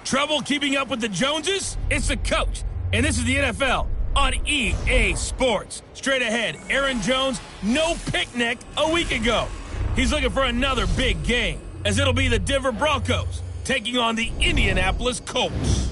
Trouble keeping up with the Joneses? It's the coach. And this is the NFL on EA Sports. Straight ahead, Aaron Jones, no picnic a week ago. He's looking for another big game, as it'll be the Denver Broncos taking on the Indianapolis Colts.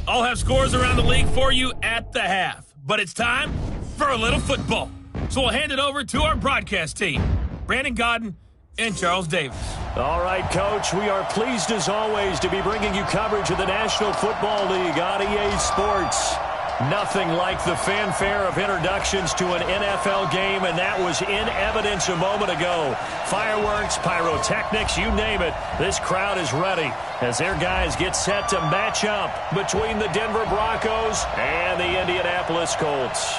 I'll have scores around the league for you at the half, but it's time for a little football. So we'll hand it over to our broadcast team, Brandon Godden and Charles Davis. All right, Coach, we are pleased as always to be bringing you coverage of the National Football League on EA Sports. Nothing like the fanfare of introductions to an NFL game, and that was in evidence a moment ago. Fireworks, pyrotechnics, you name it. This crowd is ready as their guys get set to match up between the Denver Broncos and the Indianapolis Colts.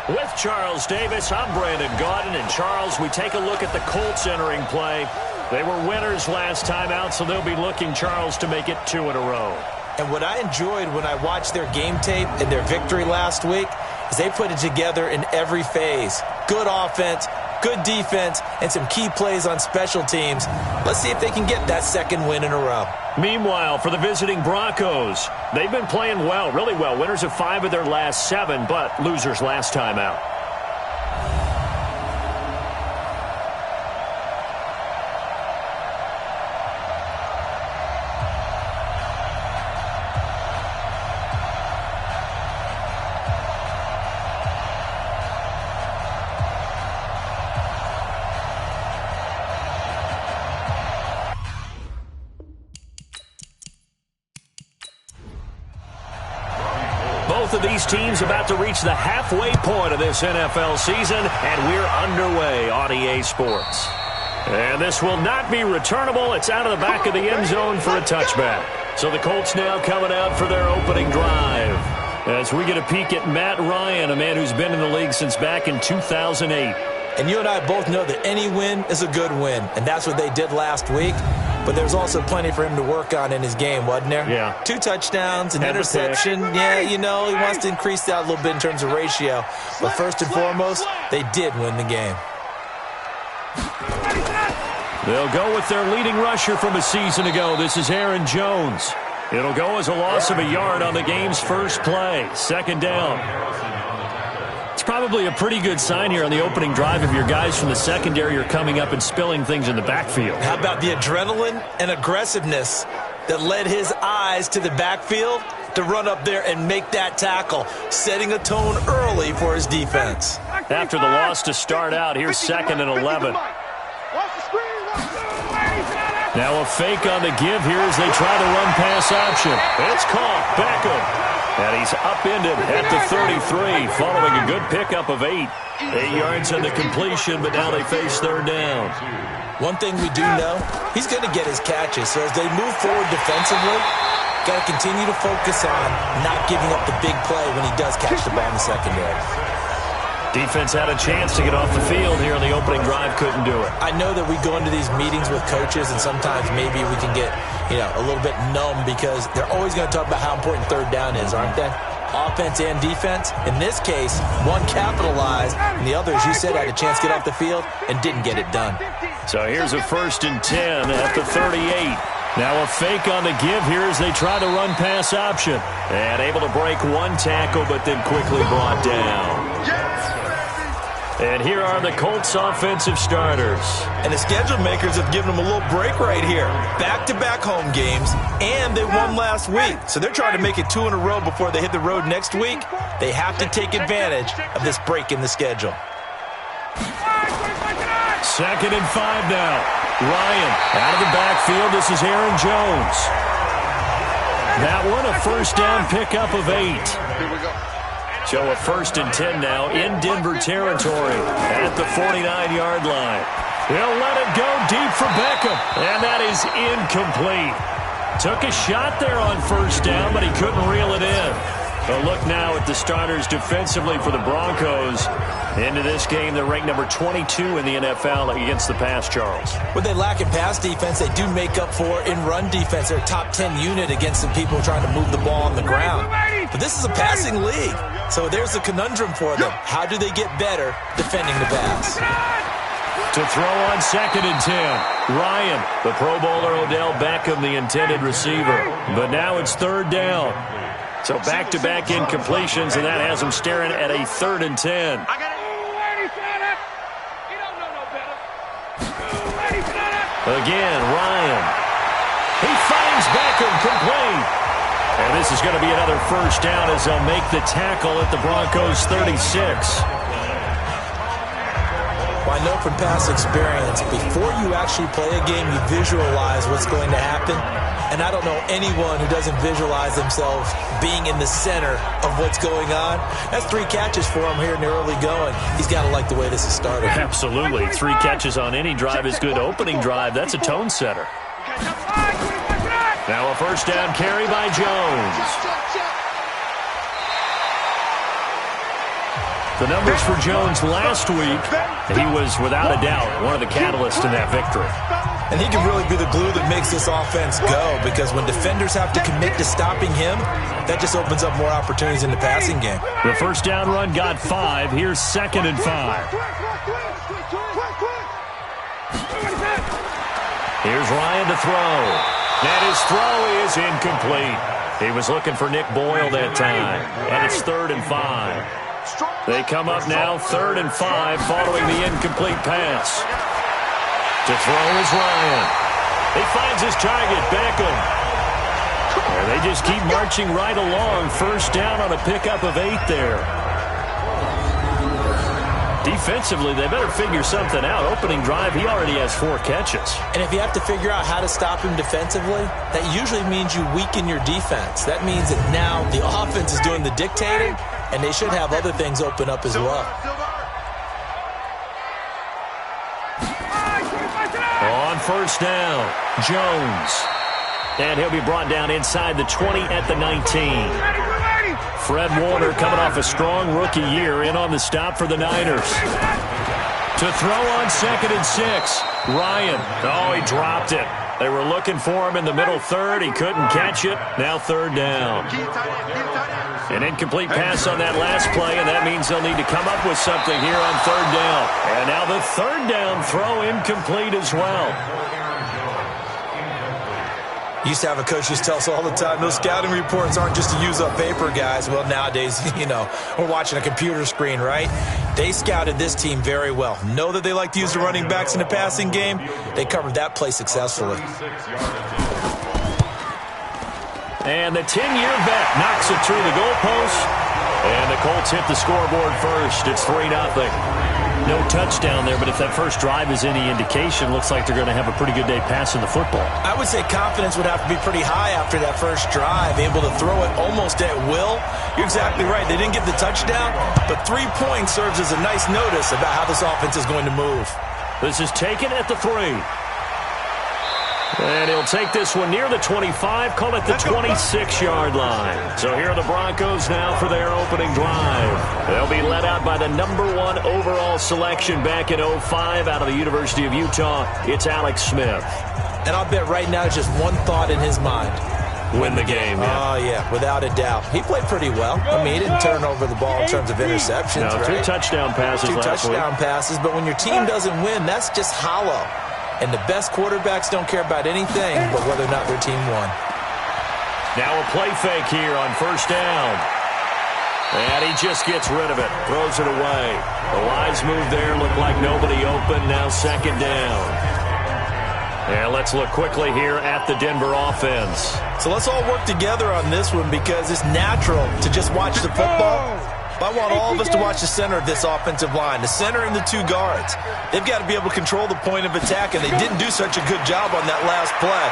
With Charles Davis, I'm Brandon Gaudin. And Charles, we take a look at the Colts entering play. They were winners last time out, so they'll be looking, Charles, to make it 2 in a row. And what I enjoyed when I watched their game tape and their victory last week is they put it together in every phase. Good offense, good defense, and some key plays on special teams. Let's see if they can get that second win in a row. Meanwhile, for the visiting Broncos, they've been playing well, really well. Winners of 5 of their last 7, but losers last time out. Both of these teams about to reach the halfway point of this NFL season, and we're underway on EA Sports. And this will not be returnable. It's out of the back of the end zone for a touchback. So the Colts now coming out for their opening drive. As we get a peek at Matt Ryan, a man who's been in the league since back in 2008. And you and I both know that any win is a good win, and that's what they did last week. But there's also plenty for him to work on in his game, wasn't there? Yeah. 2 touchdowns, an interception. Yeah, you know, he wants to increase that a little bit in terms of ratio. But first and foremost, they did win the game. They'll go with their leading rusher from a season ago. This is Aaron Jones. It'll go as a loss of a yard on the game's first play. Second down. It's probably a pretty good sign here on the opening drive if your guys from the secondary are coming up and spilling things in the backfield. How about the adrenaline and aggressiveness that led his eyes to the backfield to run up there and make that tackle, setting a tone early for his defense. After the loss to start out, here's 2nd and 11. Now a fake on the give here as they try to run pass option. It's caught. Beckham. And he's upended at the 33 following a good pickup of 8. 8 yards on the completion, but now they face third down. One thing we do know, he's going to get his catches. So as they move forward defensively, got to continue to focus on not giving up the big play when he does catch the ball in the secondary. Defense had a chance to get off the field here on the opening drive, couldn't do it. I know that we go into these meetings with coaches, and sometimes maybe we can get, a little bit numb because they're always going to talk about how important third down is, aren't they? Offense and defense. In this case, one capitalized, and the other, as you said, had a chance to get off the field and didn't get it done. So here's a 1st and 10 at the 38. Now a fake on the give here as they try to run pass option. And able to break one tackle, but then quickly brought down. And here are the Colts offensive starters. And the schedule makers have given them a little break right here. Back-to-back home games, and they won last week. So they're trying to make it 2 in a row before they hit the road next week. They have to take advantage of this break in the schedule. 2nd and 5 now. Ryan out of the backfield. This is Aaron Jones. That one a first down pickup of 8. Here we go. So a 1st and 10 now in Denver territory at the 49-yard line. He'll let it go deep for Beckham, and that is incomplete. Took a shot there on first down, but he couldn't reel it in. A look now at the starters defensively for the Broncos. Into this game, they're ranked number 22 in the NFL against the pass, Charles. What they lack in pass defense, they do make up for in run defense. They're a top 10 unit against some people trying to move the ball on the ground. But this is a passing league, so there's a conundrum for them. How do they get better defending the pass? To throw on 2nd and 10. Ryan, the Pro Bowler Odell Beckham, the intended receiver. But now it's 3rd down. So back-to-back incompletions, and that has him staring at a 3rd and 10. Again, Ryan. He finds Beckham complete. And this is going to be another 1st down as they'll make the tackle at the Broncos 36. Well, I know from past experience, before you actually play a game, you visualize what's going to happen. And I don't know anyone who doesn't visualize themselves being in the center of what's going on. That's 3 catches for him here in the early going. He's got to like the way this is started. Absolutely. 3 catches on any drive is good. Opening drive, that's a tone setter. Now a 1st down carry by Jones. The numbers for Jones last week, he was without a doubt one of the catalysts in that victory. And he can really be the glue that makes this offense go, because when defenders have to commit to stopping him, that just opens up more opportunities in the passing game. The 1st down run got 5. Here's 2nd and 5. Here's Ryan to throw. And his throw is incomplete. He was looking for Nick Boyle that time. And it's 3rd and 5. They come up now 3rd and 5 following the incomplete pass. To throw is Ryan. He finds his target, Beckham. And they just keep marching right along. 1st down on a pickup of 8 there. Defensively, they better figure something out. Opening drive, he already has 4 catches. And if you have to figure out how to stop him defensively, that usually means you weaken your defense. That means that now the offense is doing the dictating, and they should have other things open up as well. On 1st down, Jones. And he'll be brought down inside the 20 at the 19. Fred Warner coming off a strong rookie year in on the stop for the Niners. To throw on 2nd and 6. Ryan. Oh, he dropped it. They were looking for him in the middle 3rd. He couldn't catch it. Now 3rd down. An incomplete pass on that last play, and that means they'll need to come up with something here on 3rd down. And now the 3rd down throw incomplete as well. Used to have a coach used to tell us all the time, those scouting reports aren't just to use up paper, guys. Well, nowadays, we're watching a computer screen, right? They scouted this team very well. Know that they like to use the running backs in the passing game. They covered that play successfully. And the 10-year vet knocks it through the goalpost. And the Colts hit the scoreboard first. It's 3-0. No touchdown there, but if that first drive is any indication, looks like they're going to have a pretty good day passing the football. I would say confidence would have to be pretty high after that first drive, able to throw it almost at will. You're exactly right. They didn't get the touchdown, but 3 points serves as a nice notice about how this offense is going to move. This is taken at the 3. And he'll take this one near the 25, call it the 26-yard line. So here are the Broncos now for their opening drive. They'll be led out by the #1 overall selection back in 2005 out of the University of Utah. It's Alex Smith. And I'll bet right now just one thought in his mind. Win the game, yeah. Oh, yeah, without a doubt. He played pretty well. I mean, he didn't turn over the ball in terms of interceptions, no, 2 right? touchdown passes last week. 2 touchdown passes, but when your team doesn't win, that's just hollow. And the best quarterbacks don't care about anything but whether or not their team won. Now a play fake here on 1st down. And he just gets rid of it. Throws it away. The wise move there. Looked like nobody open. Now 2nd down. And let's look quickly here at the Denver offense. So let's all work together on this one because it's natural to just watch the football. I want all of us to watch the center of this offensive line, the center and the 2 guards. They've got to be able to control the point of attack, and they didn't do such a good job on that last play.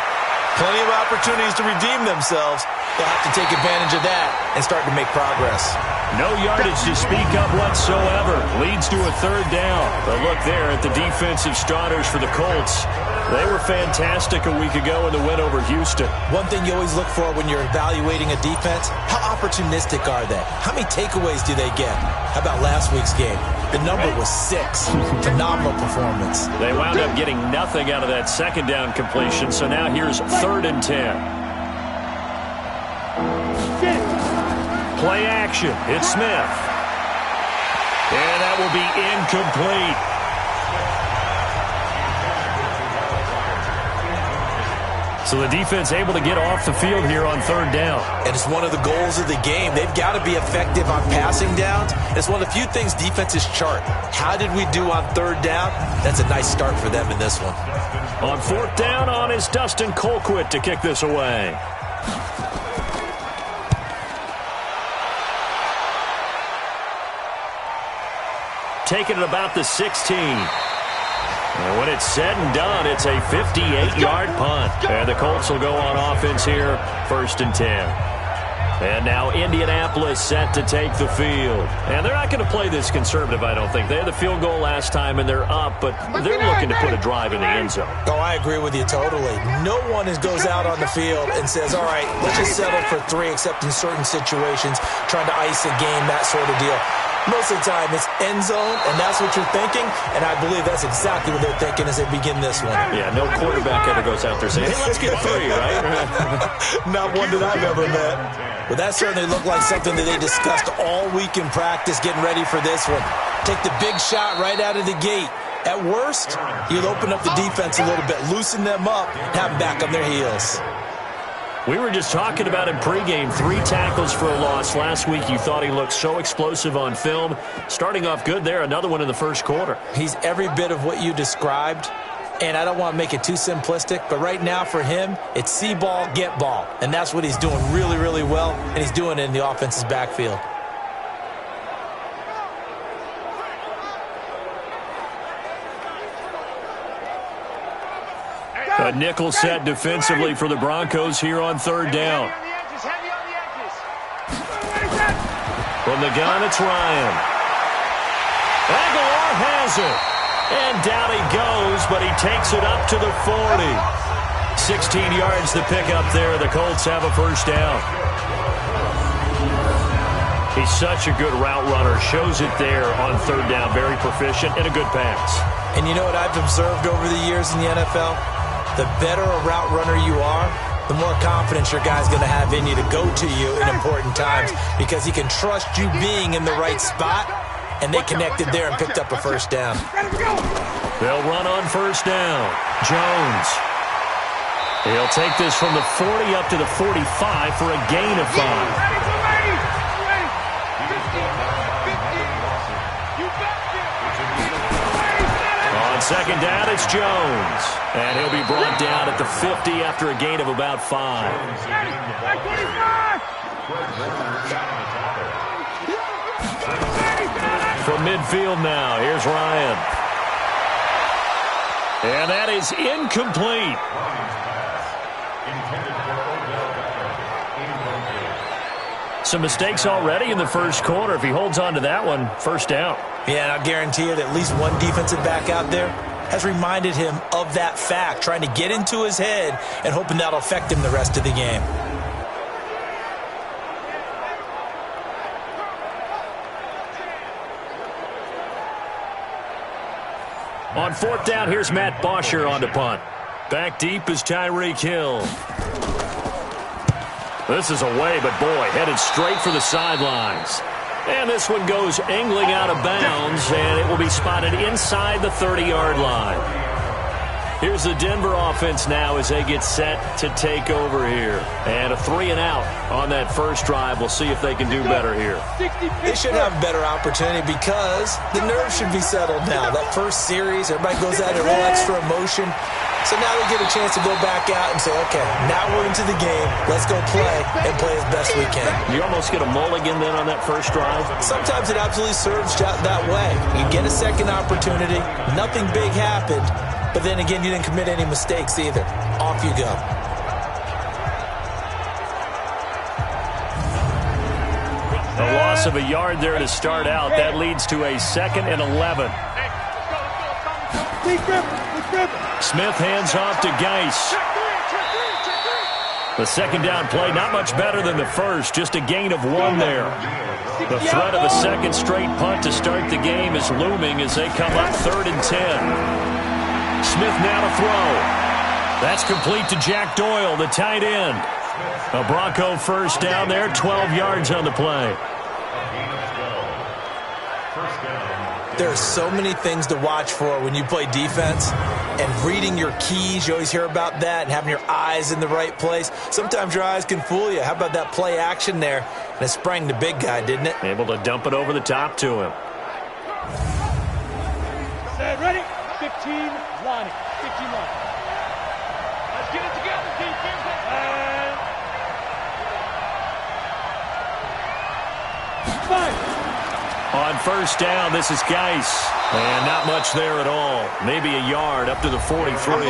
Plenty of opportunities to redeem themselves. They'll have to take advantage of that and start to make progress. No yardage to speak of whatsoever. Leads to a 3rd down. But look there at the defensive starters for the Colts. They were fantastic a week ago in the win over Houston. One thing you always look for when you're evaluating a defense, how opportunistic are they? How many takeaways do they get? How about last week's game? The number was 6. Phenomenal performance. They wound up getting nothing out of that 2nd down completion, so now here's 3rd and 10. Play action. It's Smith. And that will be incomplete. So the defense able to get off the field here on third down. And it's one of the goals of the game. They've got to be effective on passing downs. It's one of the few things defenses chart. How did we do on third down? That's a nice start for them in this one. On fourth down on is Dustin Colquitt to kick this away. Taking it about the 16. And when it's said and done, it's a 58-yard punt. And the Colts will go on offense here, 1st and 10. And now Indianapolis set to take the field. And they're not going to play this conservative, I don't think. They had the field goal last time, and they're up, but they're looking to put a drive in the end zone. Oh, I agree with you totally. No one goes out on the field and says, all right, let's just settle for 3, except in certain situations, trying to ice a game, that sort of deal. Most of the time, it's end zone, and that's what you're thinking, and I believe that's exactly what they're thinking as they begin this one. Yeah, no quarterback ever goes out there saying, hey, let's get 3, right? Not one that I've ever met. But that certainly looked like something that they discussed all week in practice, getting ready for this one. Take the big shot right out of the gate. At worst, you'll open up the defense a little bit, loosen them up, have them back on their heels. We were just talking about him pregame, 3 tackles for a loss. Last week you thought he looked so explosive on film. Starting off good there, another one in the first quarter. He's every bit of what you described, and I don't want to make it too simplistic, but right now for him, it's see ball, get ball. And that's what he's doing really, really well, and he's doing it in the offense's backfield. A nickel set defensively for the Broncos here on third down. From the gun, it's Ryan. Aguilar has it. And down he goes, but he takes it up to the 40. 16 yards to pick up there. The Colts have a first down. He's such a good route runner. Shows it there on third down. Very proficient and a good pass. And you know what I've observed over the years in the NFL? The better a route runner you are, the more confidence your guy's going to have in you to go to you in important times because he can trust you being in the right spot, and they connected there and picked up a first down. They'll run on first down. Jones. He'll take this from the 40 up to the 45 for a gain of 5. Second down, it's Jones. And he'll be brought down at the 50 after a gain of about 5. From midfield now, here's Ryan. And that is incomplete. Some mistakes already in the first quarter. If he holds on to that one, first down. Yeah, and I guarantee you that at least one defensive back out there has reminded him of that fact, trying to get into his head and hoping that'll affect him the rest of the game. On fourth down, here's Matt Bosher on the punt. Back deep is Tyreek Hill. This is away, but boy, headed straight for the sidelines. And this one goes angling out of bounds, and it will be spotted inside the 30-yard line. Here's the Denver offense now as they get set to take over here. And a 3-and-out on that first drive. We'll see if they can do better here. They should have a better opportunity because the nerves should be settled now. That first series, everybody goes at it, a little extra emotion. So now they get a chance to go back out and say, okay, now we're into the game. Let's go play and play as best we can. You almost get a mulligan then on that first drive? Sometimes it absolutely serves that way. You get a second opportunity. Nothing big happened. But then again, you didn't commit any mistakes either. Off you go. A loss of a yard there to start out. That leads to a 2nd and 11. Smith hands off to Geis. The second down play, not much better than the first, just a gain of 1 there. The threat of a second straight punt to start the game is looming as they come up 3rd and 10. Smith now to throw. That's complete to Jack Doyle, the tight end. A Bronco first down there, 12 yards on the play. There are so many things to watch for when you play defense. And reading your keys, you always hear about that, and having your eyes in the right place. Sometimes your eyes can fool you. How about that play action there? And it sprang the big guy, didn't it? Able to dump it over the top to him. Set, ready? 15 lining. 15 lining. Let's get it together, defense. And 5. On first down, this is Geis. And not much there at all. Maybe a yard up to the 43.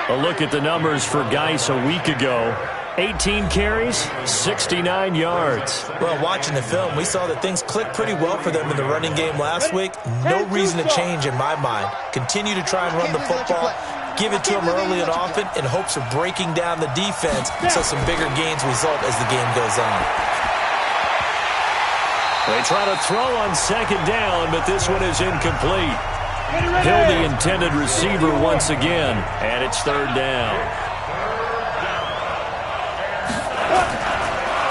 A look at the numbers for Geis a week ago. 18 carries, 69 yards. Well, watching the film, we saw that things clicked pretty well for them in the running game last week. No reason to change in my mind. Continue to try and run the football. Give it to them early and often in hopes of breaking down the defense so some bigger gains result as the game goes on. They try to throw on second down, but this one is incomplete. Hill, the intended receiver once again, and it's third down.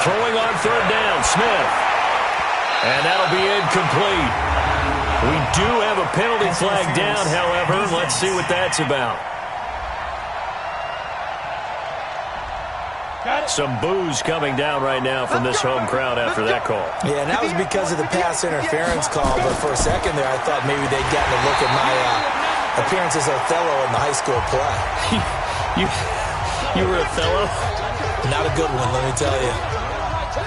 Throwing on third down, Smith. And that'll be incomplete. We do have a penalty flag down, however. Let's see what that's about. Some boos coming down right now from this home crowd after that call. Yeah, and that was because of the pass interference call. But for a second there, I thought maybe they'd gotten a look at my appearance as Othello in the high school play. You were Othello? Not a good one, let me tell you.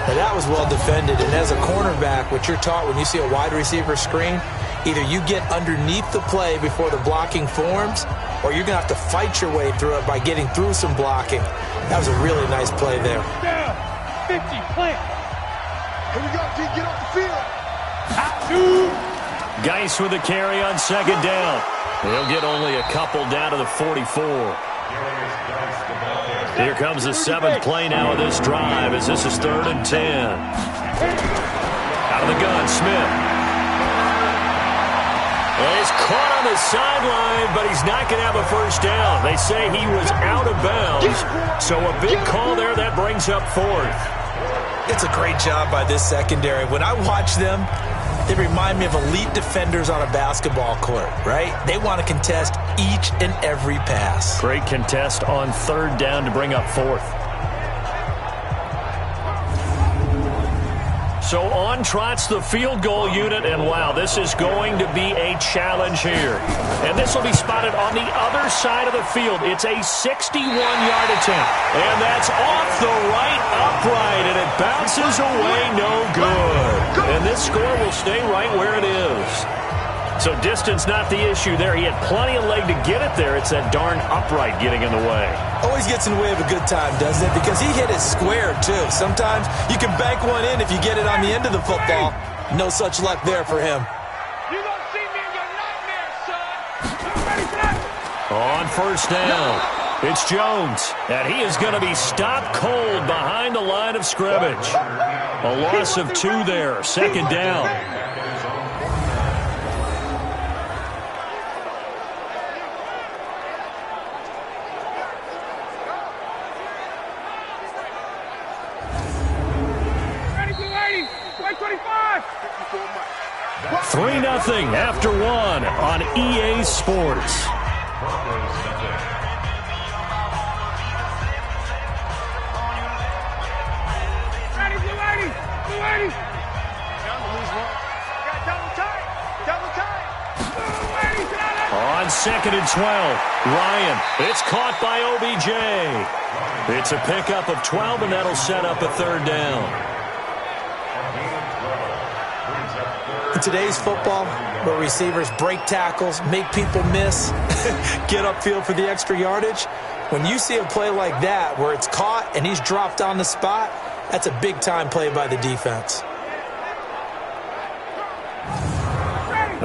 Now, that was well defended. And as a cornerback, what you're taught when you see a wide receiver screen, either you get underneath the play before the blocking forms, or you're going to have to fight your way through it by getting through some blocking. That was a really nice play there. Down, 50, plant. Here we go, G, get off the field. Geis with a carry on second down. He'll get only a couple down to the 44. Here comes the seventh play now of this drive as this is 3rd and 10. Out of the gun, Smith. Well, he's caught on the sideline, but he's not going to have a first down. They say he was out of bounds, so a big call there that brings up 4th. It's a great job by this secondary. When I watch them, they remind me of elite defenders on a basketball court, right? They want to contest each and every pass. Great contest on 3rd down to bring up 4th. So on trots the field goal unit, and wow, this is going to be a challenge here. And this will be spotted on the other side of the field. It's a 61-yard attempt, and that's off the right upright, and it bounces away no good. And this score will stay right where it is. So distance not the issue there. He had plenty of leg to get it there. It's that darn upright getting in the way. Always gets in the way of a good time, doesn't it? Because he hit it square, too. Sometimes you can bank one in if you get it on the end of the football. No such luck there for him. You don't see me in your nightmares, son. On first down, it's Jones. And he is going to be stopped cold behind the line of scrimmage. A loss of 2 there. Second down. $3-0 after 1 on EA Sports. Ready, Blue 80. On 2nd and 12, Ryan. It's caught by OBJ. It's a pickup of 12, and that'll set up a 3rd down. In today's football, where receivers break tackles, make people miss, get upfield for the extra yardage, when you see a play like that where it's caught and he's dropped on the spot, that's a big-time play by the defense.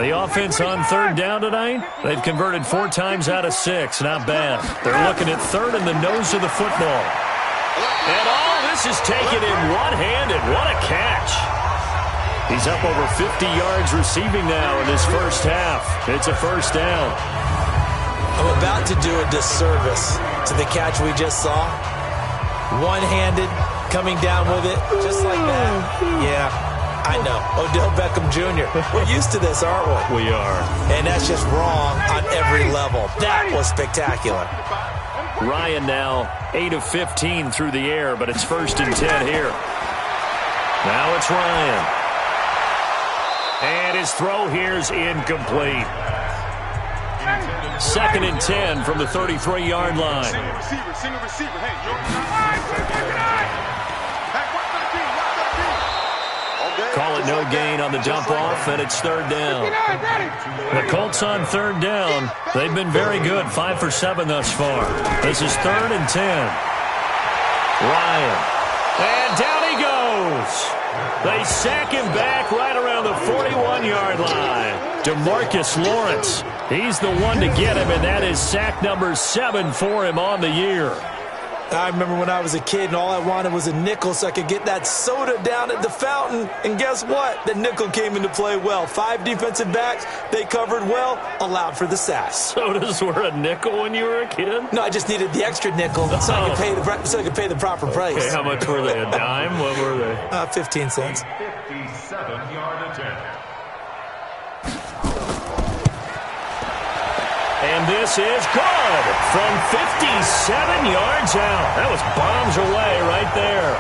The offense on 3rd down tonight, they've converted 4 times out of 6. Not bad. They're looking at 3rd in the nose of the football. And all this is taken in one-handed. What a catch. He's up over 50 yards receiving now in this first half. It's a first down. I'm about to do a disservice to the catch we just saw. One-handed, coming down with it, just like that. Yeah, I know. Odell Beckham Jr. We're used to this, aren't we? We are. And that's just wrong on every level. That was spectacular. Ryan now 8 of 15 through the air, but it's 1st and 10 here. Now it's Ryan. And his throw here's incomplete. 2nd and 10 from the 33-yard line. Call it no gain on the dump off, and it's 3rd down. The Colts on 3rd down. They've been very good, 5 for 7 thus far. This is 3rd and 10. Ryan. And down he goes. They sack him back right around the 41-yard line. DeMarcus Lawrence. He's the one to get him, and that is sack number 7 for him on the year. I remember when I was a kid and all I wanted was a nickel so I could get that soda down at the fountain. And guess what? The nickel came into play well. 5 defensive backs, they covered well, allowed for the sass. Sodas were a nickel when you were a kid? No, I just needed the extra nickel so I could pay the proper price. Okay, how much were they? A dime? What were they? 15 cents. 57-yard attempt. And this is good from 57 yards out. That was bombs away right there.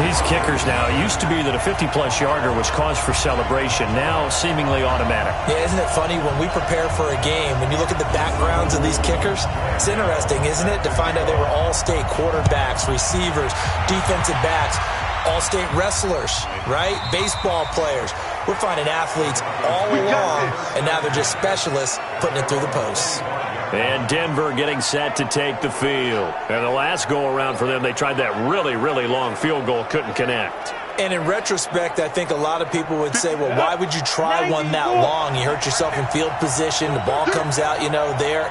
These kickers now, it used to be that a 50-plus yarder was cause for celebration. Now seemingly automatic. Yeah, isn't it funny when we prepare for a game, when you look at the backgrounds of these kickers, it's interesting, isn't it, to find out they were all-state quarterbacks, receivers, defensive backs, all-state wrestlers, right? Baseball players. We're finding athletes all along, and now they're just specialists putting it through the posts. And Denver getting set to take the field. And the last go-around for them, they tried that really, really long field goal, couldn't connect. And in retrospect, I think a lot of people would say, well, why would you try one that long? You hurt yourself in field position. The ball comes out, there.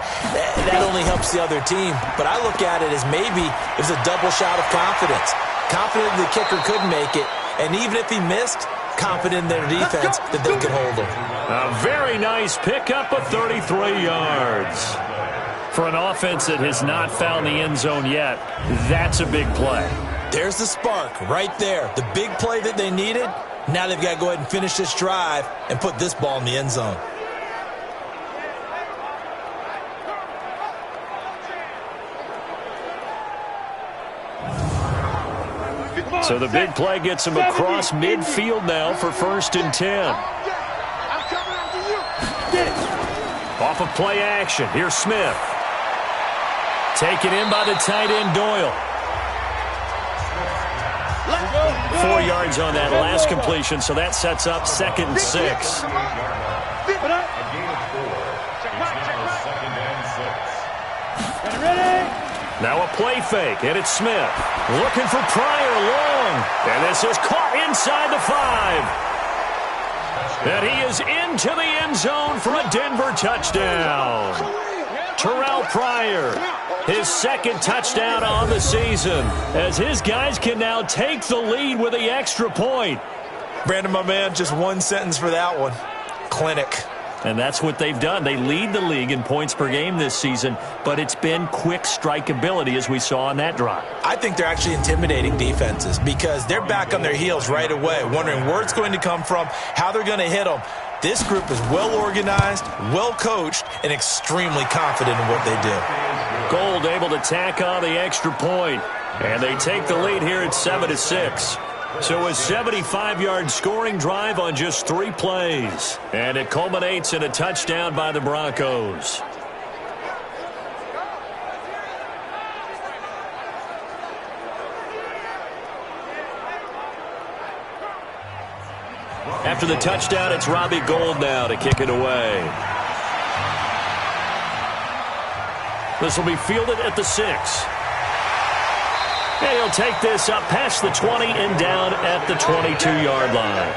That only helps the other team. But I look at it as maybe it was a double shot of confidence. Confident the kicker could make it. And even if he missed, confident in their defense that they could hold him. A very nice pickup of 33 yards. For an offense that has not found the end zone yet, that's a big play. There's the spark right there. The big play that they needed. Now they've got to go ahead and finish this drive and put this ball in the end zone. So the big play gets him across midfield now for 1st and 10. Off of play action. Here's Smith. Taken in by the tight end Doyle. 4 yards on that last completion, so that sets up 2nd and 6. Now a play fake, and it's Smith. Looking for Pryor long. And this is caught inside the 5. And he is into the end zone for a Denver touchdown. Terrell Pryor, his 2nd touchdown on the season, as his guys can now take the lead with the extra point. Brandon, my man, just one sentence for that one. Clinic. And that's what they've done. They lead the league in points per game this season, but it's been quick strike ability as we saw on that drive. I think they're actually intimidating defenses because they're back on their heels right away, wondering where it's going to come from, how they're going to hit them. This group is well organized, well coached, and extremely confident in what they do. Gold able to tack on the extra point, and they take the lead here at 7-6. So a 75-yard scoring drive on just 3 plays. And it culminates in a touchdown by the Broncos. After the touchdown, it's Robbie Gould now to kick it away. This will be fielded at the 6. And he'll take this up past the 20 and down at the 22-yard line.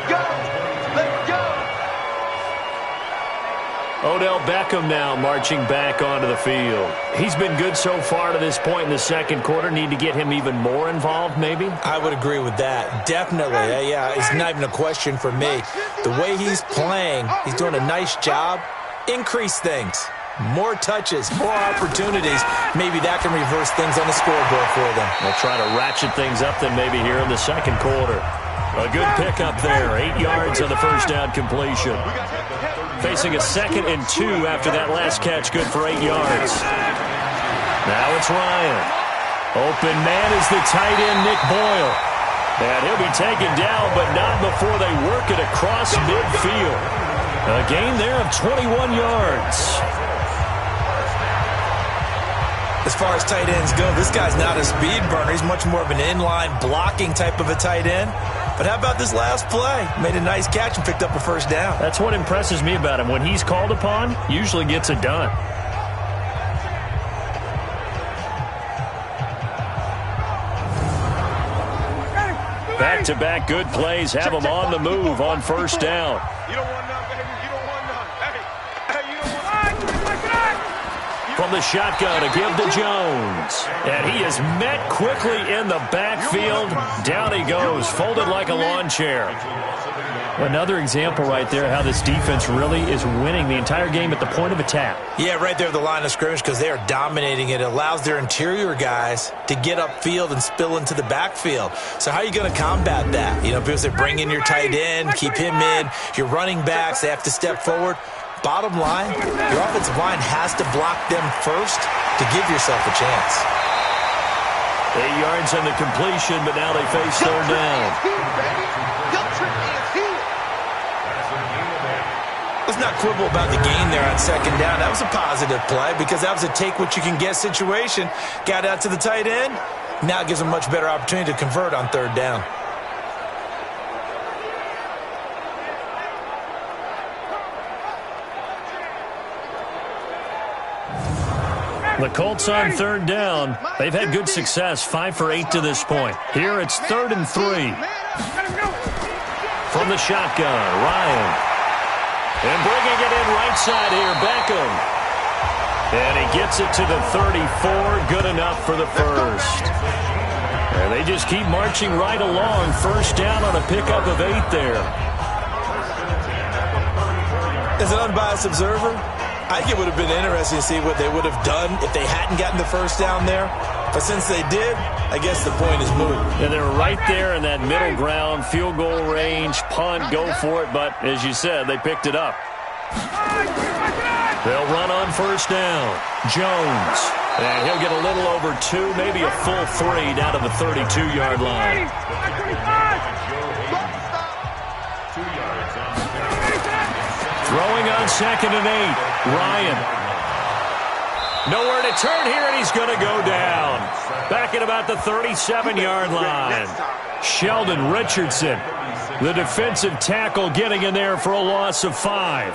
Odell Beckham now marching back onto the field. He's been good so far to this point in the second quarter. Need to get him even more involved, maybe? I would agree with that. Definitely. Yeah, it's not even a question for me. The way he's playing, he's doing a nice job. Increase things. More touches, more opportunities. Maybe that can reverse things on the scoreboard for them. They'll try to ratchet things up then maybe here in the second quarter. A good pickup there. 8 yards on the first down completion. Facing a 2nd and 2 after that last catch, good for 8 yards. Now it's Ryan. Open man is the tight end, Nick Boyle. And he'll be taken down, but not before they work it across midfield. A gain there of 21 yards. As far as tight ends go, this guy's not a speed burner. He's much more of an inline blocking type of a tight end. But how about this last play? Made a nice catch and picked up a first down. That's what impresses me about him. When he's called upon, usually gets it done. Back-to-back good plays have him on the move on first down. You don't want none, baby. You don't want none. Hey, you don't want none. From the shotgun to give to Jones. And he is met quickly in the backfield. Down he goes, folded like a lawn chair. Another example right there how this defense really is winning the entire game at the point of attack. Yeah, right there at the line of scrimmage because they are dominating it. It allows their interior guys to get upfield and spill into the backfield. So how are you going to combat that? You know, people say bring in your tight end, keep him in. Your running backs, they have to step forward. Bottom line, your offensive line has to block them first to give yourself a chance. 8 yards on the completion, but now they face third down. Let's not quibble about the gain there on second down. That was a positive play because that was a take-what-you-can-get situation. Got out to the tight end. Now it gives them a much better opportunity to convert on third down. The Colts on third down. They've had good success, 5 for 8 to this point. Here it's 3rd and 3. From the shotgun, Ryan. And bringing it in right side here, Beckham. And he gets it to the 34, good enough for the first. And they just keep marching right along. First down on a pickup of 8 there. As an unbiased observer, I think it would have been interesting to see what they would have done if they hadn't gotten the first down there. But since they did, I guess the point is moot. And they're right there in that middle ground, field goal range, punt, go for it. But as you said, they picked it up. They'll run on first down. Jones. And he'll get a little over 2, maybe a full 3 down to the 32-yard line. Throwing on 2nd and 8. Ryan. Nowhere to turn here, and he's going to go down. Back at about the 37-yard line. Sheldon Richardson, the defensive tackle, getting in there for a loss of 5.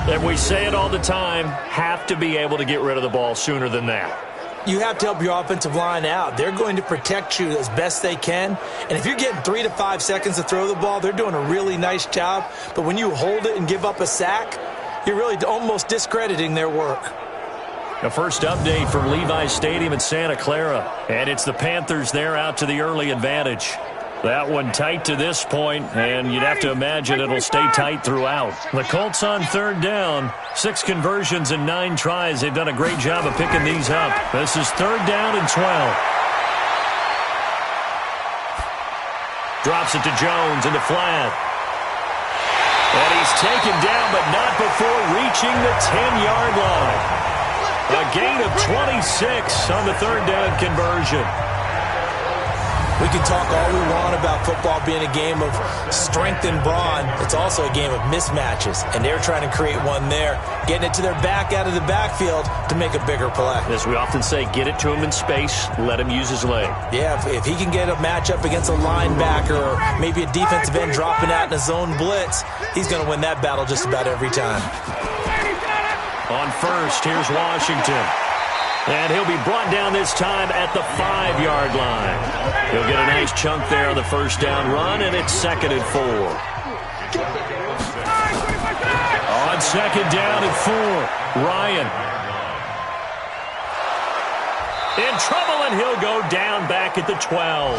And we say it all the time, have to be able to get rid of the ball sooner than that. You have to help your offensive line out. They're going to protect you as best they can. And if you're getting 3 to 5 seconds to throw the ball, they're doing a really nice job. But when you hold it and give up a sack, you're really almost discrediting their work. The first update from Levi's Stadium in Santa Clara. And it's the Panthers there out to the early advantage. That one tight to this point, and you'd have to imagine it'll stay tight throughout. The Colts on third down. 6 conversions and 9 tries. They've done a great job of picking these up. This is 3rd down and 12. Drops it to Jones in the flat. And he's taken down, but not before reaching the 10-yard line. A gain of 26 on the 3rd down conversion. We can talk all we want about football being a game of strength and brawn. It's also a game of mismatches, and they're trying to create one there, getting it to their back out of the backfield to make a bigger play. As we often say, get it to him in space, let him use his leg. Yeah, if he can get a matchup against a linebacker or maybe a defensive end dropping out in a zone blitz, he's going to win that battle just about every time. On first, here's Washington. And he'll be brought down this time at the 5-yard line. He'll get a nice chunk there on the first down run, and it's 2nd and 4. On 2nd down and 4, Ryan. In trouble, and he'll go down back at the 12.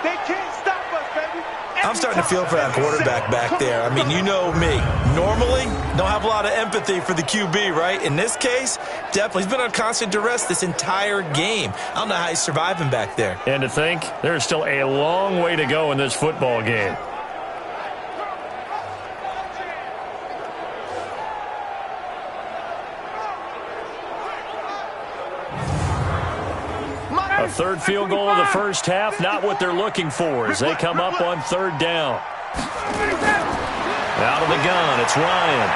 They can't stop us, baby. I I'm starting to feel for that quarterback back there. I mean, you know me. Normally, don't have a lot of empathy for the QB, right? In this case, definitely. He's been on constant duress this entire game. I don't know how he's surviving back there. And to think, there's still a long way to go in this football game. A third field goal of the first half, not what they're looking for as they come up on third down. Out of the gun, it's Ryan.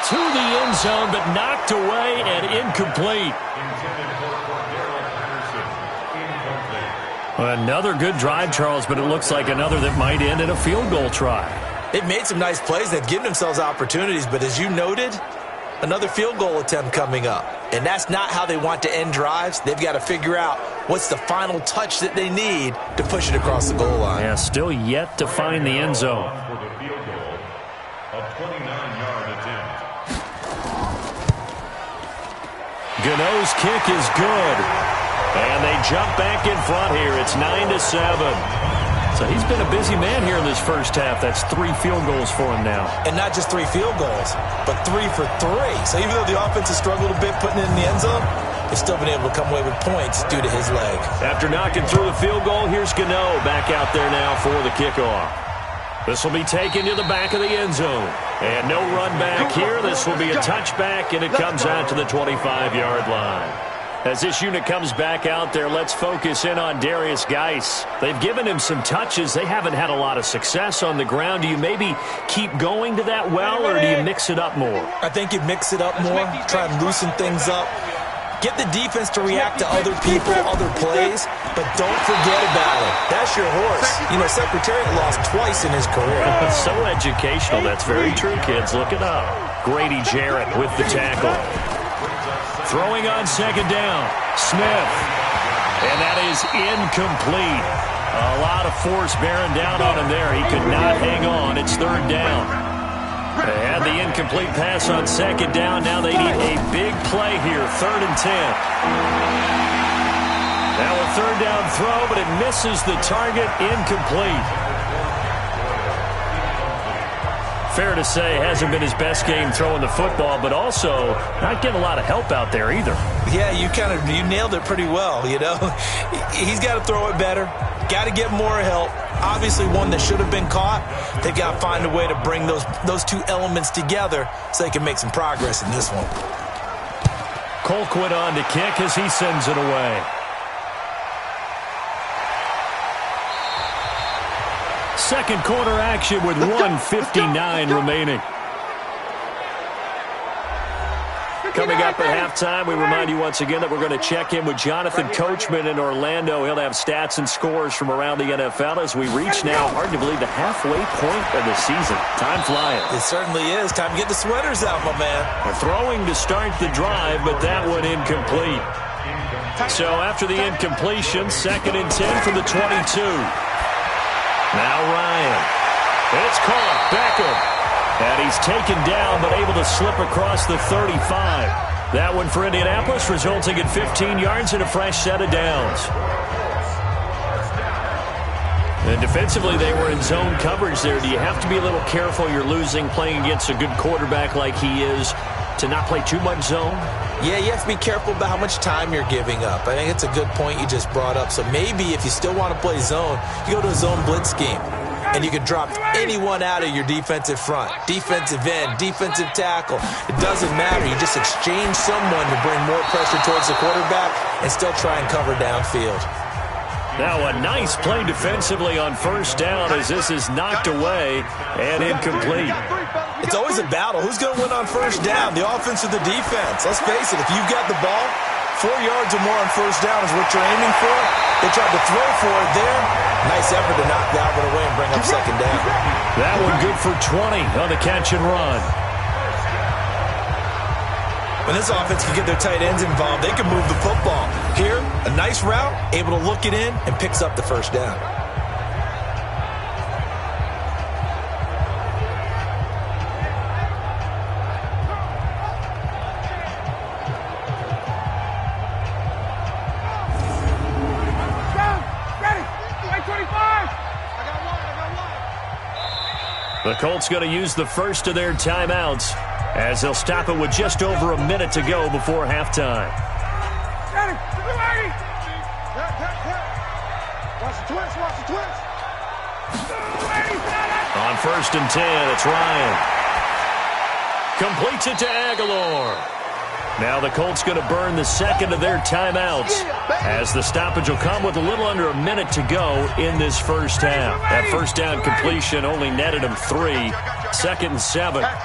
To the end zone, but knocked away and incomplete. Another good drive, Charles, but it looks like another that might end in a field goal try. They've made some nice plays. They've given themselves opportunities, but as you noted, another field goal attempt coming up. And that's not how they want to end drives. They've got to figure out what's the final touch that they need to push it across the goal line. Yeah, still yet to find the end zone. For the field goal, a 29-yard attempt. Gano's kick is good. And they jump back in front here. It's 9-7. So he's been a busy man here in this first half. That's 3 field goals for him now. And not just 3 field goals, but 3 for 3. So even though the offense has struggled a bit putting it in the end zone, they've still been able to come away with points due to his leg. After knocking through the field goal, here's Gano back out there now for the kickoff. This will be taken to the back of the end zone. And no run back here. This will be a touchback, and it comes out to the 25-yard line. As this unit comes back out there, let's focus in on Darius Geis. They've given him some touches. They haven't had a lot of success on the ground. Do you maybe keep going to that well, or do you mix it up more? I think you mix it up more, try and loosen things up. Get the defense to react to other people, other plays, but don't forget about it. That's your horse. You know, Secretariat lost twice in his career. So educational. That's very true, kids. Look it up. Grady Jarrett with the tackle. Throwing on second down, Smith. And that is incomplete. A lot of force bearing down on him there. He could not hang on. It's third down. They had the incomplete pass on second down. Now they need a big play here, 3rd and 10. Now a third down throw, but it misses the target, incomplete. Fair to say, hasn't been his best game throwing the football, but also not getting a lot of help out there either. Yeah, you nailed it pretty well, you know. He's got to throw it better. Got to get more help. Obviously one that should have been caught. They've got to find a way to bring those 2 elements together so they can make some progress in this one. Colquitt on to kick as he sends it away. Second quarter action with 1:59 remaining. Coming up at halftime, we remind you once again that we're going to check in with Jonathan Coachman in Orlando. He'll have stats and scores from around the NFL as we reach now, hard to believe, the halfway point of the season. Time flying. It certainly is. Time to get the sweaters out, my man. Throwing to start the drive, but that one incomplete. So after the incompletion, 2nd and 10 from the 22. Now Ryan. It's caught. Beckham. And he's taken down, but able to slip across the 35. That one for Indianapolis, resulting in 15 yards and a fresh set of downs. And defensively, they were in zone coverage there. Do you have to be a little careful? You're losing, playing against a good quarterback like he is, to not play too much zone? Yeah, you have to be careful about how much time you're giving up. I think it's a good point you just brought up. So maybe if you still want to play zone, you go to a zone blitz scheme. And you can drop anyone out of your defensive front. Defensive end, defensive tackle. It doesn't matter. You just exchange someone to bring more pressure towards the quarterback and still try and cover downfield. Now a nice play defensively on first down as this is knocked away and incomplete. It's always a battle. Who's going to win on first down? The offense or the defense? Let's face it, if you've got the ball, 4 yards or more on first down is what you're aiming for. They tried to throw for it there. Nice effort to knock that one away and bring up second down. That one good for 20 on the catch and run. When this offense can get their tight ends involved, they can move the football. Here, a nice route, able to look it in, and picks up the first down. Ready. 25. The Colts going to use the first of their timeouts as they'll stop it with just over a minute to go before halftime. On 1st and 10, it's Ryan. Completes it to Aguilar. Now the Colts going to burn the second of their timeouts as the stoppage will come with a little under a minute to go in this first half. That first down completion only netted him 3. 2nd and 7. Ryan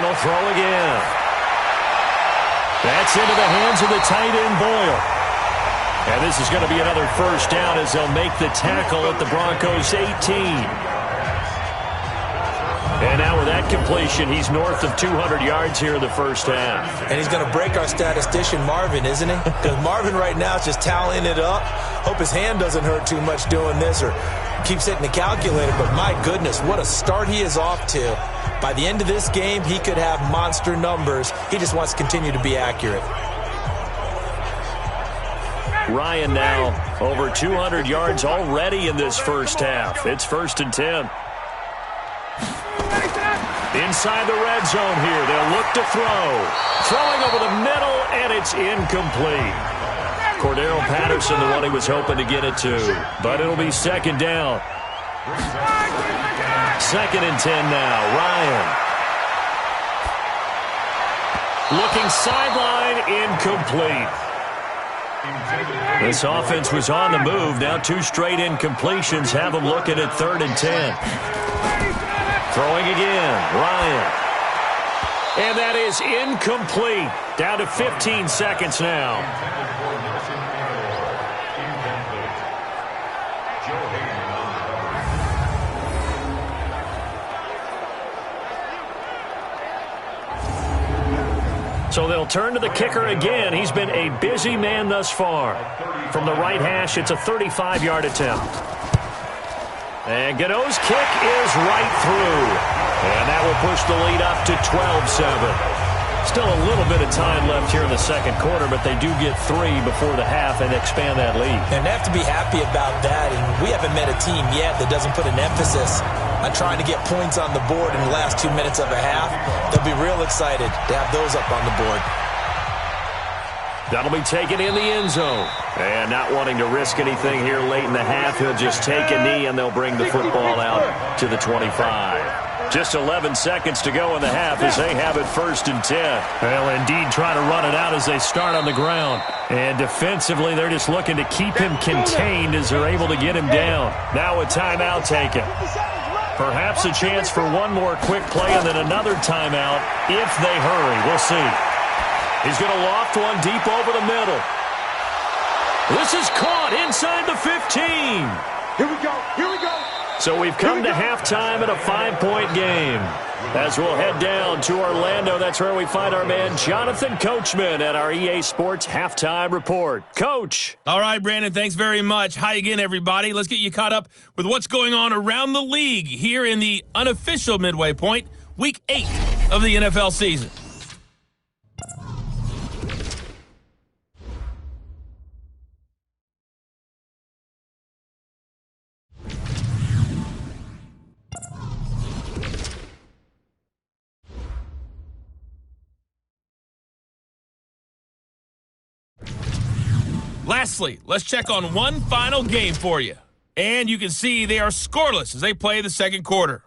will throw again. That's into the hands of the tight end Boyle. And this is going to be another first down as they'll make the tackle at the Broncos 18. And now with that completion, he's north of 200 yards here in the first half. And he's going to break our statistician Marvin, isn't he? Because Marvin right now is just tallying it up. Hope his hand doesn't hurt too much doing this or keeps hitting the calculator. But my goodness, what a start he is off to. By the end of this game, he could have monster numbers. He just wants to continue to be accurate. Ryan now over 200 yards already in this first half. It's 1st and 10. Inside the red zone here. They'll look to throw. Throwing over the middle, and it's incomplete. Cordero Patterson, the one he was hoping to get it to. But it'll be 2nd down. 2nd and 10 now. Ryan. Looking sideline, incomplete. This offense was on the move. Now 2 straight incompletions have them looking at 3rd and 10. Throwing again, Ryan. And that is incomplete. Down to 15 seconds now. So they'll turn to the kicker again. He's been a busy man thus far. From the right hash, it's a 35-yard attempt. And Godot's kick is right through. And that will push the lead up to 12-7. Still a little bit of time left here in the second quarter, but they do get 3 before the half and expand that lead. And they have to be happy about that. And we haven't met a team yet that doesn't put an emphasis on trying to get points on the board in the last 2 minutes of a half. They'll be real excited to have those up on the board. That'll be taken in the end zone. And not wanting to risk anything here late in the half, he'll just take a knee and they'll bring the football out to the 25. Just 11 seconds to go in the half as they have it 1st and 10. Well, indeed, try to run it out as they start on the ground. And defensively, they're just looking to keep him contained as they're able to get him down. Now a timeout taken. Perhaps a chance for one more quick play and then another timeout if they hurry. We'll see. He's going to loft one deep over the middle. This is caught inside the 15. Here we go. Here we go. So we've come to halftime at a 5-point game. As we'll head down to Orlando, that's where we find our man Jonathan Coachman at our EA Sports Halftime Report. Coach. All right, Brandon, thanks very much. Hi again, everybody. Let's get you caught up with what's going on around the league here in the unofficial midway point, Week 8 of the NFL season. Lastly, let's check on one final game for you. And you can see they are scoreless as they play the second quarter.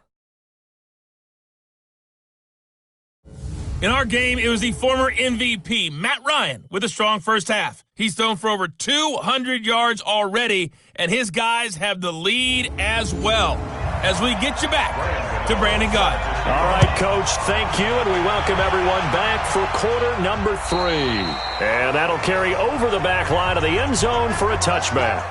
In our game, it was the former MVP, Matt Ryan, with a strong first half. He's thrown for over 200 yards already, and his guys have the lead as well. As we get you back to Brandon Gaudin. All right, Coach, thank you, and we welcome everyone back for quarter number 3. And that'll carry over the back line of the end zone for a touchback.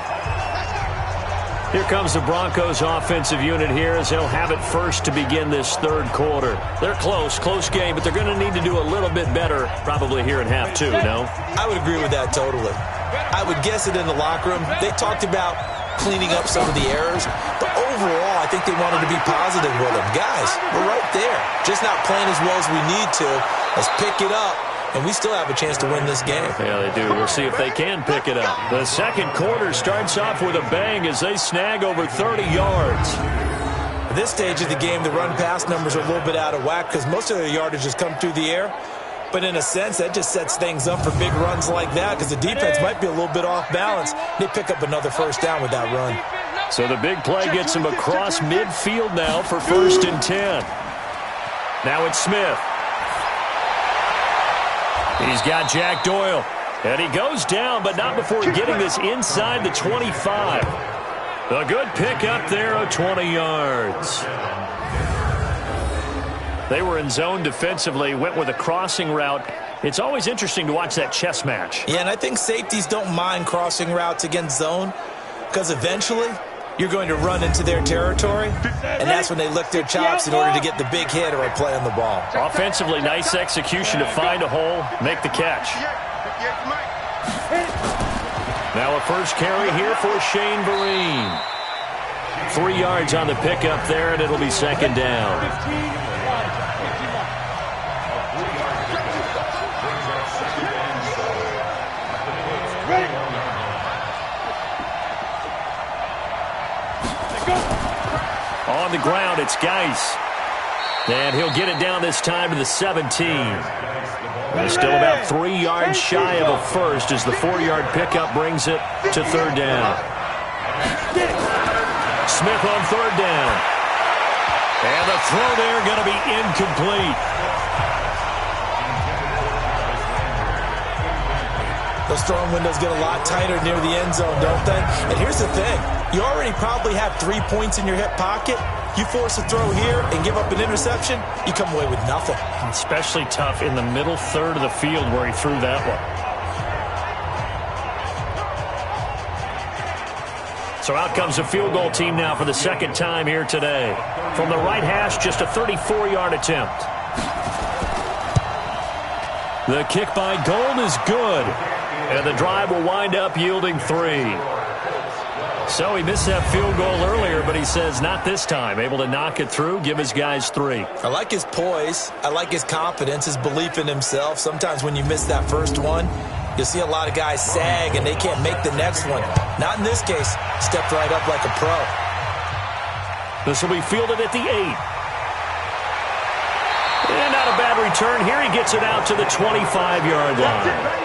Here comes the Broncos offensive unit here as they'll have it first to begin this third quarter. They're close game, but they're going to need to do a little bit better probably here in half 2, no? I would agree with that totally. I would guess it in the locker room. They talked about cleaning up some of the errors, but overall, I think they wanted to be positive with them. Guys, we're right there. Just not playing as well as we need to. Let's pick it up, and we still have a chance to win this game. Yeah, they do. We'll see if they can pick it up. The second quarter starts off with a bang as they snag over 30 yards. At this stage of the game, the run-pass numbers are a little bit out of whack because most of their yardage has come through the air. But in a sense, that just sets things up for big runs like that because the defense might be a little bit off balance. They pick up another first down with that run. So the big play gets him across midfield now for 1st and 10. Now it's Smith. He's got Jack Doyle. And he goes down, but not before getting this inside the 25. A good pick up there of 20 yards. They were in zone defensively, went with a crossing route. It's always interesting to watch that chess match. Yeah, and I think safeties don't mind crossing routes against zone because eventually you're going to run into their territory, and that's when they lick their chops in order to get the big hit or a play on the ball. Offensively, nice execution to find a hole, make the catch. Now a first carry here for Shane Vereen. 3 yards on the pickup there, and it'll be 2nd down. On the ground, it's Geis. And he'll get it down this time to the 17. And still about 3 yards shy of a first as the 4-yard pickup brings it to 3rd down. Smith on 3rd down. And the throw there going to be incomplete. Those throwing windows get a lot tighter near the end zone, don't they? And here's the thing. You already probably have 3 points in your hip pocket. You force a throw here and give up an interception, you come away with nothing. Especially tough in the middle third of the field where he threw that one. So out comes the field goal team now for the 2nd time here today. From the right hash, just a 34-yard attempt. The kick by Gold is good. And the drive will wind up yielding 3. So he missed that field goal earlier, but he says not this time. Able to knock it through, give his guys 3. I like his poise. I like his confidence, his belief in himself. Sometimes when you miss that first one, you'll see a lot of guys sag and they can't make the next one. Not in this case. Stepped right up like a pro. This will be fielded at the 8. And not a bad return here. He gets it out to the 25-yard line.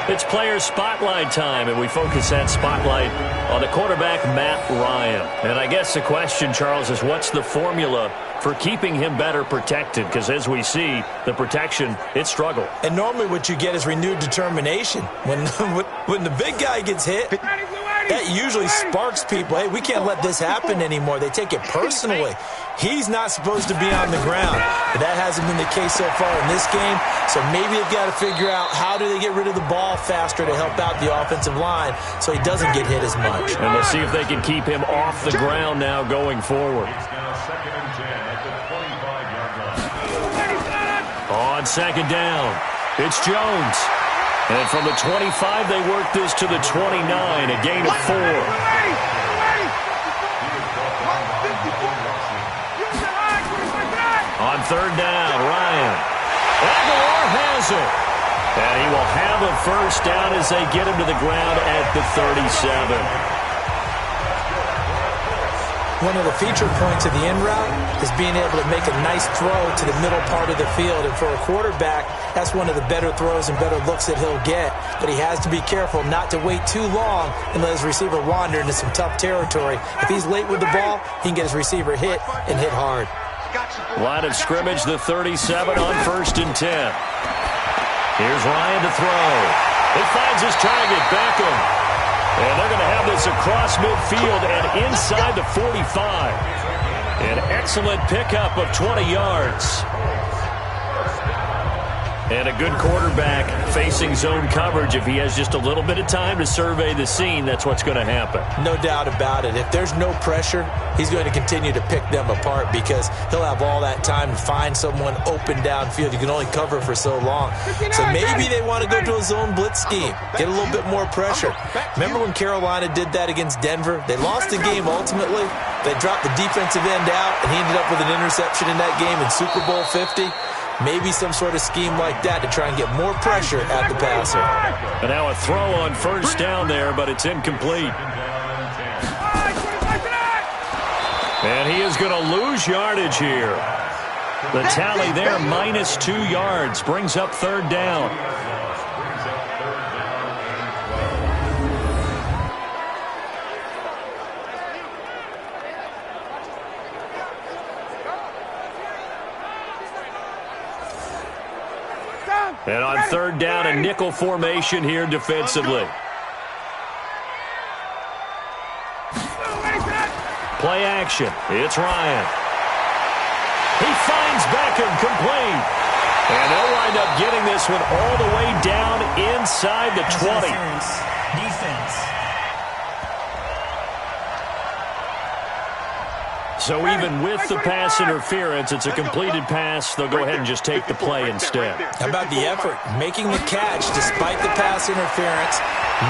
It's player spotlight time, and we focus that spotlight on the quarterback, Matt Ryan. And I guess the question, Charles, is what's the formula for keeping him better protected? Because as we see, the protection, it struggled. And normally what you get is renewed determination. When the big guy gets hit, that usually sparks people. Hey, we can't let this happen anymore. They take it personally. He's not supposed to be on the ground. But that hasn't been the case so far in this game. So maybe they've got to figure out how do they get rid of the ball faster to help out the offensive line so he doesn't get hit as much. And we'll see if they can keep him off the ground now going forward. On 2nd down, it's Jones. And from the 25, they work this to the 29, a gain of 4. On 3rd down, Ryan. Aguilar has it. And he will have a first down as they get him to the ground at the 37. One of the feature points of the in route is being able to make a nice throw to the middle part of the field. And for a quarterback, that's one of the better throws and better looks that he'll get. But he has to be careful not to wait too long and let his receiver wander into some tough territory. If he's late with the ball, he can get his receiver hit and hit hard. Line of scrimmage, the 37 on 1st and 10. Here's Ryan to throw. He finds his target, Beckham. And they're going to have this across midfield and inside the 45. An excellent pickup of 20 yards. And a good quarterback facing zone coverage. If he has just a little bit of time to survey the scene, that's what's going to happen. No doubt about it. If there's no pressure, he's going to continue to pick them apart because he'll have all that time to find someone open downfield. You can only cover for so long. So maybe they want to go to a zone blitz scheme, get a little bit more pressure. Remember when Carolina did that against Denver? They lost the game ultimately. They dropped the defensive end out, and he ended up with an interception in that game in Super Bowl 50. Maybe some sort of scheme like that to try and get more pressure at the passer. And now a throw on 1st down there, but it's incomplete. And he is going to lose yardage here. The tally there, -2 yards, brings up third down. And on third down, a nickel formation here defensively. Play action. It's Ryan. He finds Beckham complete. And they'll wind up getting this one all the way down inside the 20. Defense. So even with the pass interference, it's a completed pass. They'll go ahead and just take the play instead. How about the effort? Making the catch despite the pass interference.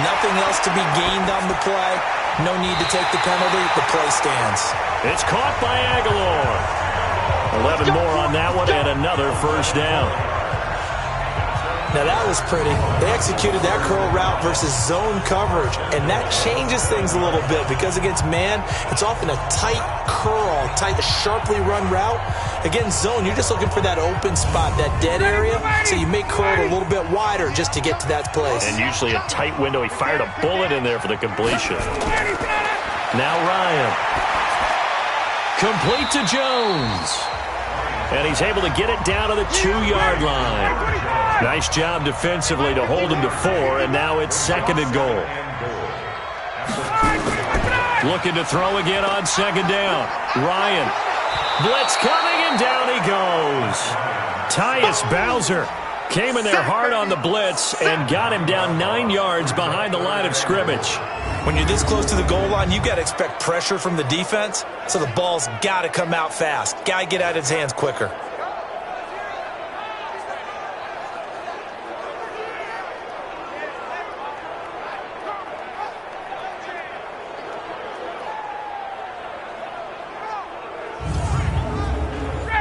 Nothing else to be gained on the play. No need to take the penalty. The play stands. It's caught by Aguilar. 11 more on that one and another first down. Now that was pretty. They executed that curl route versus zone coverage, and that changes things a little bit because against man, it's often a tight curl, tight, sharply run route. Against zone, you're just looking for that open spot, that dead area, so you make curl a little bit wider just to get to that place. And usually a tight window. He fired a bullet in there for the completion. Now Ryan. Complete to Jones. And he's able to get it down to the 2-yard line. Nice job defensively to hold him to 4, and now it's 2nd and goal. Looking to throw again on 2nd down. Ryan. Blitz coming, and down he goes. Tyus Bowser came in there hard on the blitz and got him down 9 yards behind the line of scrimmage. When you're this close to the goal line, you got to expect pressure from the defense, so the ball's got to come out fast. Got to get out of his hands quicker.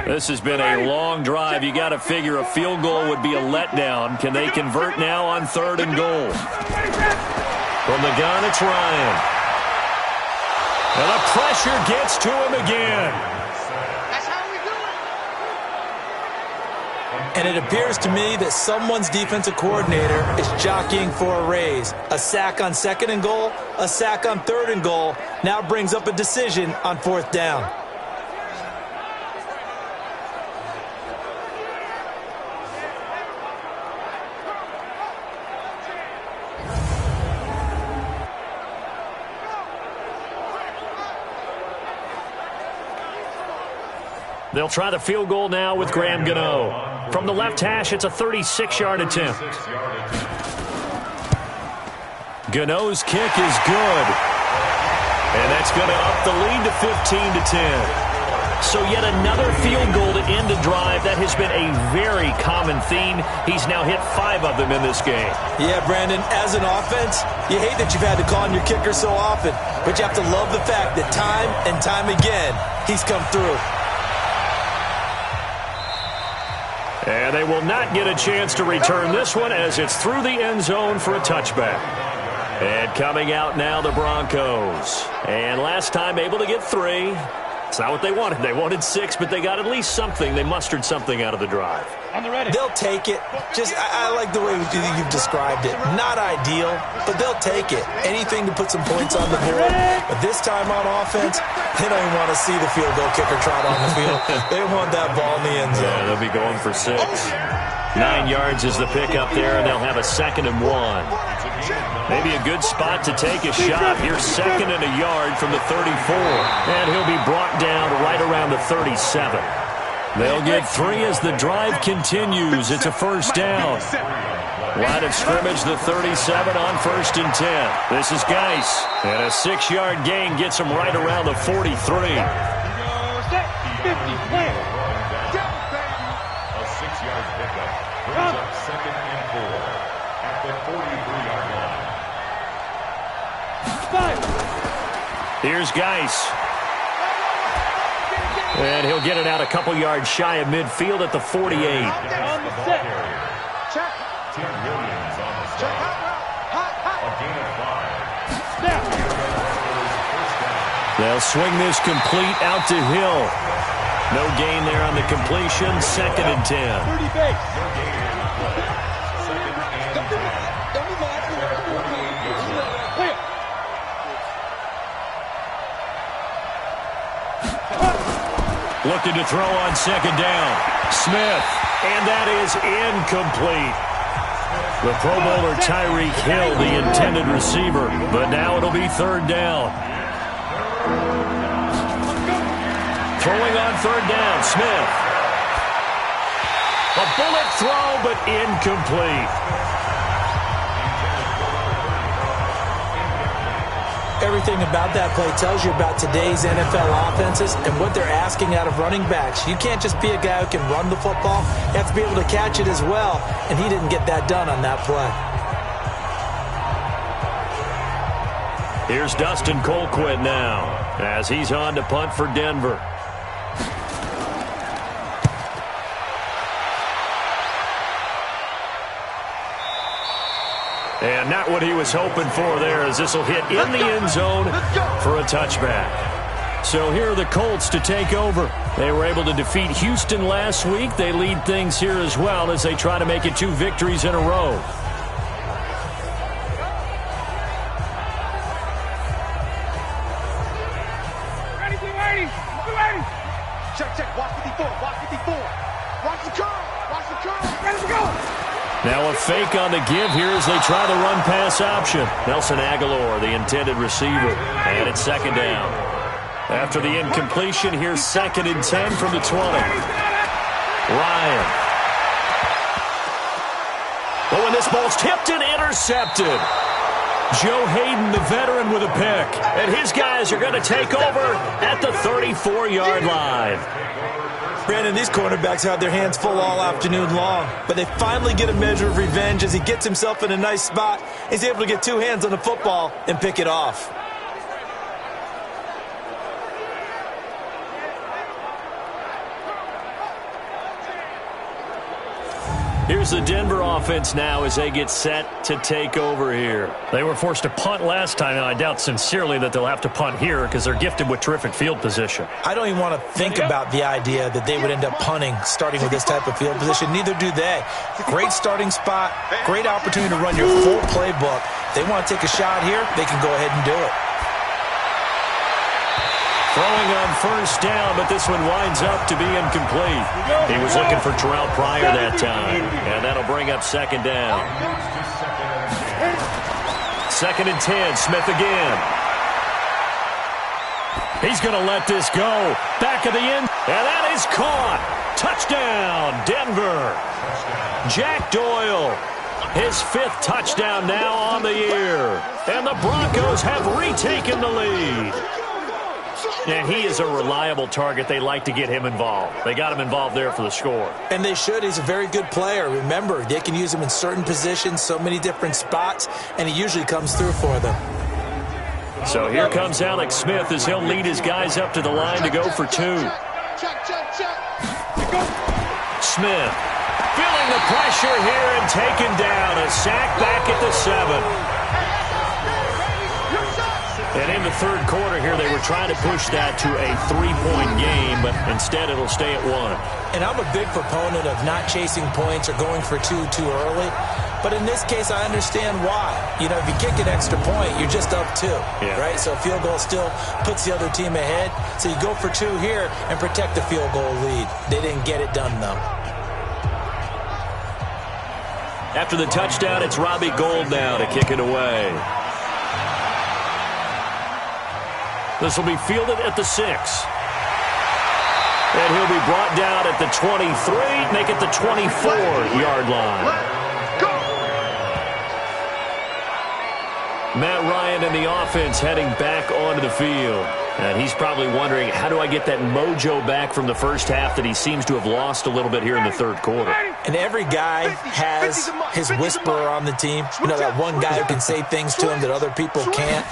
This has been a long drive. You got to figure a field goal would be a letdown. Can they convert now on 3rd and goal? From the gun, it's Ryan. And the pressure gets to him again. That's how we do it. And it appears to me that someone's defensive coordinator is jockeying for a raise. A sack on 2nd and goal, a sack on 3rd and goal. Now brings up a decision on 4th down. They'll try the field goal now with Graham Gano. From the left hash, it's a 36-yard attempt. Gano's kick is good. And that's going to up the lead to 15-10. So yet another field goal to end the drive. That has been a very common theme. He's now hit 5 of them in this game. Yeah, Brandon, as an offense, you hate that you've had to call on your kicker so often. But you have to love the fact that time and time again, he's come through. And they will not get a chance to return this one as it's through the end zone for a touchback. And coming out now, the Broncos. And last time able to get 3. It's not what they wanted. They wanted 6, but they got at least something. They mustered something out of the drive. On the ready. They'll take it. I like the way you've described it. Not ideal, but they'll take it. Anything to put some points on the board. But this time on offense, they don't even want to see the field goal kicker trot on the field. They want that ball in the end zone. Yeah, they'll be going for 6. 9 yards is the pickup there, and they'll have a 2nd and 1. Maybe a good spot to take a shot. Here's 2nd and a yard from the 34. And he'll be brought down right around the 37. They'll get 3 as the drive continues. It's a first down. Line of scrimmage, the 37 on 1st and 10. This is Geis. And a 6-yard gain gets him right around the 43. 50, plan. A 6-yard pickup brings up 2nd and 4 at the 43-yard line. 5. Here's Geis. And he'll get it out a couple yards shy of midfield at the 48. On the set. Check. Tim Williams on the stop. A gain of 5. Snap. The They'll swing this complete out to Hill. No gain there on the completion. 2nd and 10. 30 base. Looking to throw on 2nd down. Smith, and that is incomplete. The Pro Bowler Tyreek Hill, the intended receiver, but now it'll be 3rd down. Throwing on 3rd down, Smith. A bullet throw, but incomplete. Everything about that play tells you about today's NFL offenses and what they're asking out of running backs. You can't just be a guy who can run the football. You have to be able to catch it as well, and he didn't get that done on that play. Here's Dustin Colquitt now as he's on to punt for Denver. And not what he was hoping for there, as this will hit in the end zone for a touchback. So here are the Colts to take over. They were able to defeat Houston last week. They lead things here as well as they try to make it 2 victories in a row. Ready, be ready. Be ready. Check. Watch 54. Watch 54. Watch the curl. Watch the curl. Ready to go. Now a fake on the give here as they try the run-pass option. Nelson Aguilar, the intended receiver, and it's 2nd down. After the incompletion, here's 2nd and 10 from the 20. Ryan. Oh, and this ball's tipped and intercepted. Joe Hayden, the veteran, with a pick. And his guys are going to take over at the 34-yard line. Brandon, these cornerbacks had their hands full all afternoon long, but they finally get a measure of revenge as he gets himself in a nice spot. He's able to get 2 hands on the football and pick it off. Here's the Denver offense now as they get set to take over here. They were forced to punt last time, and I doubt sincerely that they'll have to punt here because they're gifted with terrific field position. I don't even want to think about the idea that they would end up punting starting with this type of field position. Neither do they. Great starting spot, great opportunity to run your full playbook. They want to take a shot here, they can go ahead and do it. Throwing on 1st down, but this one winds up to be incomplete. He was looking for Terrell Pryor that time, and that'll bring up 2nd down. 2nd and 10, Smith again. He's going to let this go. Back of the end, and that is caught. Touchdown, Denver. Jack Doyle, his 5th touchdown now on the year. And the Broncos have retaken the lead. And he is a reliable target. They like to get him involved. They got him involved there for the score. And they should. He's a very good player. Remember, they can use him in certain positions, so many different spots, and he usually comes through for them. So here comes Alex Smith as he'll lead his guys up to the line to go for 2. Smith feeling the pressure here and taken down. A sack back at the 7. And in the 3rd quarter here, they were trying to push that to a 3-point game, but instead it'll stay at 1. And I'm a big proponent of not chasing points or going for 2 too early. But in this case, I understand why. You know, if you kick an extra point, you're just up 2, right? So a field goal still puts the other team ahead. So you go for 2 here and protect the field goal lead. They didn't get it done, though. After the touchdown, it's Robbie Gould now to kick it away. This will be fielded at the 6. And he'll be brought down at the 23, make it the 24-yard line. Matt Ryan and the offense heading back onto the field. And he's probably wondering, how do I get that mojo back from the first half that he seems to have lost a little bit here in the 3rd quarter? And every guy has his whisperer on the team. You know, that one guy who can say things to him that other people can't.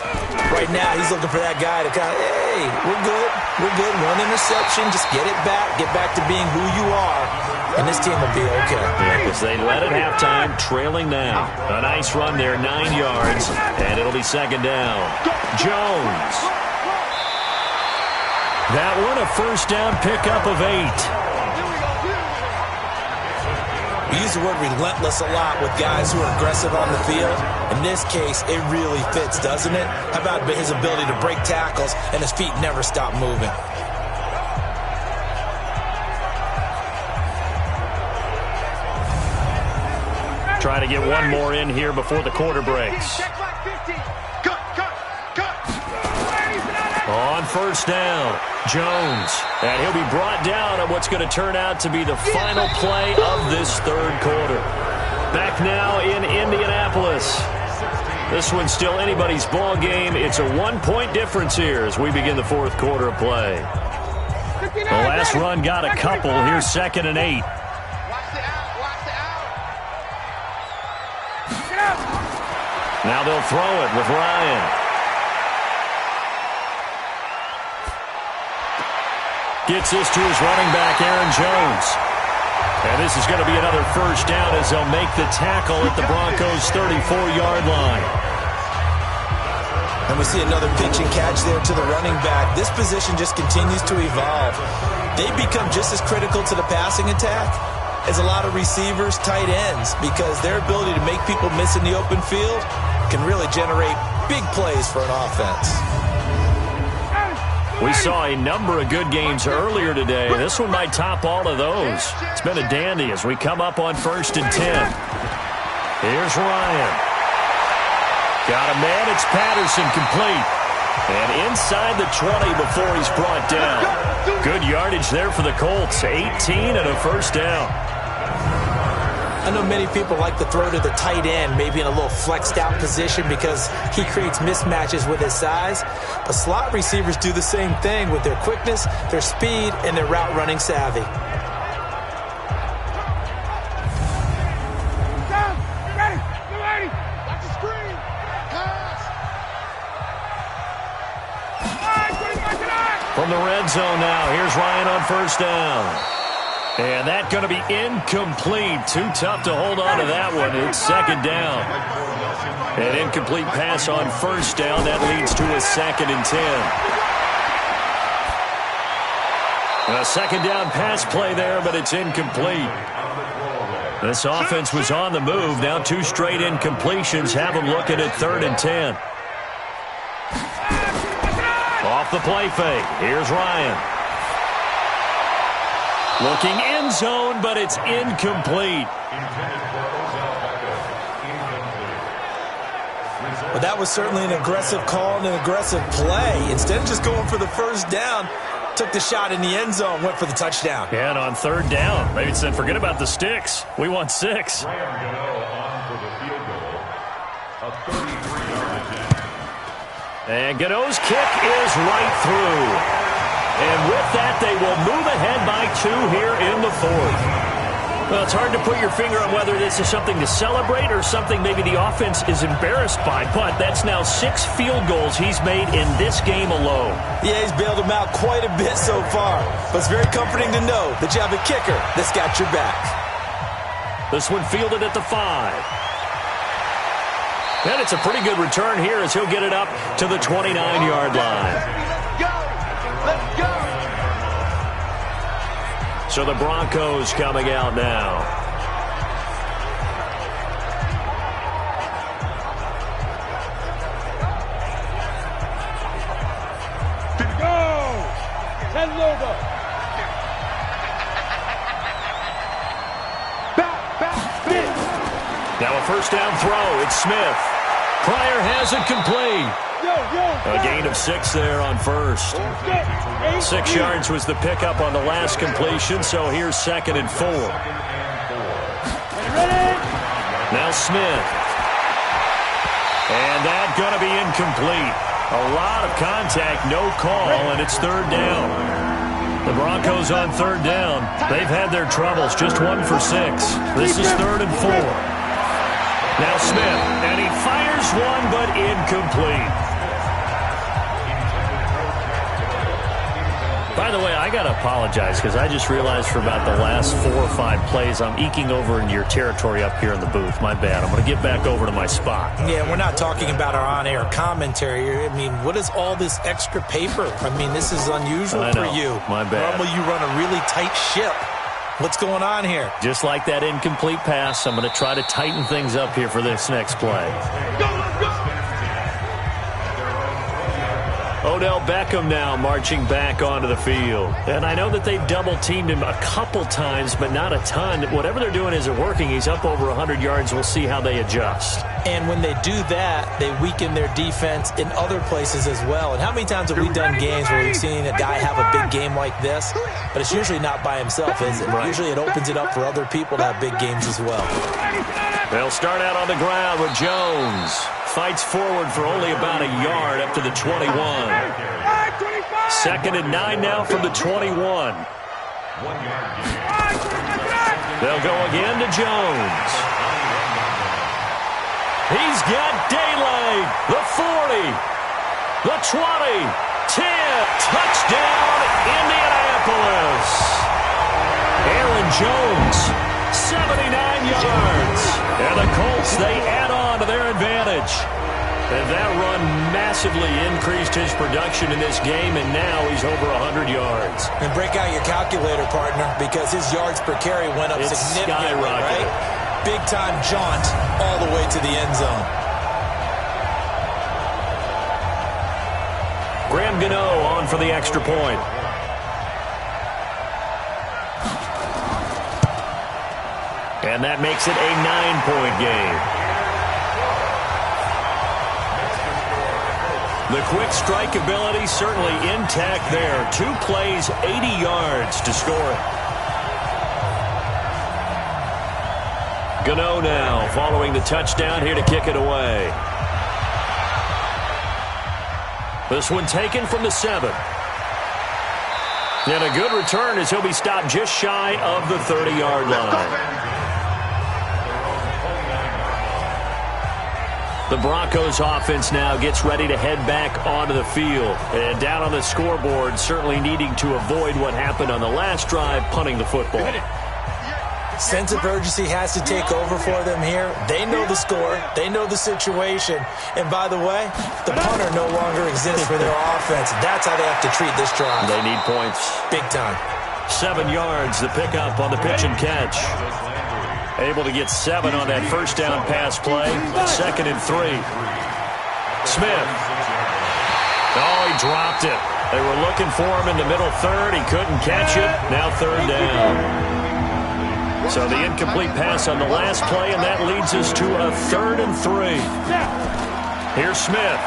Right now, he's looking for that guy to kind of, hey, we're good. 1 interception, just get it back. Get back to being who you are. And this team will be okay. Yeah, because they led at halftime, trailing now. A nice run there, 9 yards, and it'll be 2nd down. Jones. That one a first down pickup of 8. We use the word relentless a lot with guys who are aggressive on the field. In this case, it really fits, doesn't it? How about his ability to break tackles and his feet never stop moving? Trying to get one more in here before the quarter breaks. On first down, Jones. And he'll be brought down on what's going to turn out to be the final play of this third quarter. Back now in Indianapolis. This one's still anybody's ball game. It's a 1-point difference here as we begin the fourth quarter of play. The last run got a couple. Here's 2nd and 8. Now they'll throw it with Ryan. Gets this to his running back, Aaron Jones. And this is going to be another first down as they'll make the tackle at the Broncos' 34-yard line. And we see another pitch and catch there to the running back. This position just continues to evolve. They become just as critical to the passing attack as a lot of receivers, tight ends, because their ability to make people miss in the open field can really generate big plays for an offense. We saw a number of good games earlier today. This one might top all of those. It's been a dandy as we come up on 1st and 10. Here's Ryan. Got a man. It's Patterson complete. And inside the 20 before he's brought down. Good yardage there for the Colts. 18 and a first down. I know many people like to throw to the tight end, maybe in a little flexed out position because he creates mismatches with his size. But slot receivers do the same thing with their quickness, their speed, and their route running savvy. From the red zone now, here's Ryan on first down. And that's going to be incomplete. Too tough to hold on to that one. It's 2nd down. An incomplete pass on first down. That leads to a 2nd and 10. A 2nd down pass play there, but it's incomplete. This offense was on the move. Now 2 straight incompletions have them looking at 3rd and 10. Off the play fake. Here's Ryan. Looking end zone, but it's incomplete. Well, that was certainly an aggressive call and an aggressive play. Instead of just going for the first down, took the shot in the end zone, went for the touchdown. Yeah, and on 3rd down, maybe said, forget about the sticks. We want 6. And Gano's kick is right through. And with that, they will move ahead by 2 here in the 4th. Well, it's hard to put your finger on whether this is something to celebrate or something maybe the offense is embarrassed by. But that's now 6 field goals he's made in this game alone. Yeah, he's bailed them out quite a bit so far. But it's very comforting to know that you have a kicker that's got your back. This one fielded at the 5. And it's a pretty good return here as he'll get it up to the 29-yard line. Let's go! So the Broncos coming out now. Go! Send it over. Back, spin. Now a first down throw. It's Smith. Pryor has it complete. A gain of 6 there on first. 6 yards was the pickup on the last completion, so here's 2nd and 4. Now Smith. And that's going to be incomplete. A lot of contact, no call, and it's 3rd down. The Broncos on 3rd down. They've had their troubles, just 1 for 6. This is 3rd and 4. Now Smith, and he fires one, but incomplete. By the way, I got to apologize because I just realized for about the last 4 or 5 plays I'm eking over into your territory up here in the booth. My bad. I'm going to get back over to my spot. Yeah, we're not talking about our on-air commentary. I mean, what is all this extra paper? I mean, this is unusual for you. My bad. Normally you run a really tight ship. What's going on here? Just like that incomplete pass, I'm going to try to tighten things up here for this next play. Odell Beckham now marching back onto the field. And I know that they've double-teamed him a couple times, but not a ton. Whatever they're doing isn't working. He's up over 100 yards. We'll see how they adjust. And when they do that, they weaken their defense in other places as well. And how many times have we done games where we've seen a guy have a big game like this? But it's usually not by himself, is it? Right. Usually it opens it up for other people to have big games as well. They'll start out on the ground with Jones. Fights forward for only about a yard up to the 21. 2nd and 9 now from the 21. They'll go again to Jones. He's got daylight. The 40. The 20. 10. Touchdown, Indianapolis. Aaron Jones, 79 yards. And the Colts, they add on to their advantage. And that run massively increased his production in this game, and now he's over 100 yards. And break out your calculator, partner, because his yards per carry went up significantly, right? Big-time jaunt all the way to the end zone. Graham Gano on for the extra point. And that makes it a 9-point game. The quick strike ability certainly intact there. 2 plays, 80 yards to score it. Gano now following the touchdown here to kick it away. This one taken from the 7. And a good return as he'll be stopped just shy of the 30-yard line. The Broncos offense now gets ready to head back onto the field. And down on the scoreboard, certainly needing to avoid what happened on the last drive, punting the football. Sense of urgency has to take over for them here. They know the score. They know the situation. And by the way, the punter no longer exists for their offense. That's how they have to treat this drive. They need points. Big time. 7 yards, the pickup on the pitch and catch. Able to get 7 on that first down pass play. 2nd and 3. Smith. Oh, he dropped it. They were looking for him in the middle third. He couldn't catch it. Now 3rd down. So the incomplete pass on the last play, and that leads us to a 3rd and 3. Here's Smith.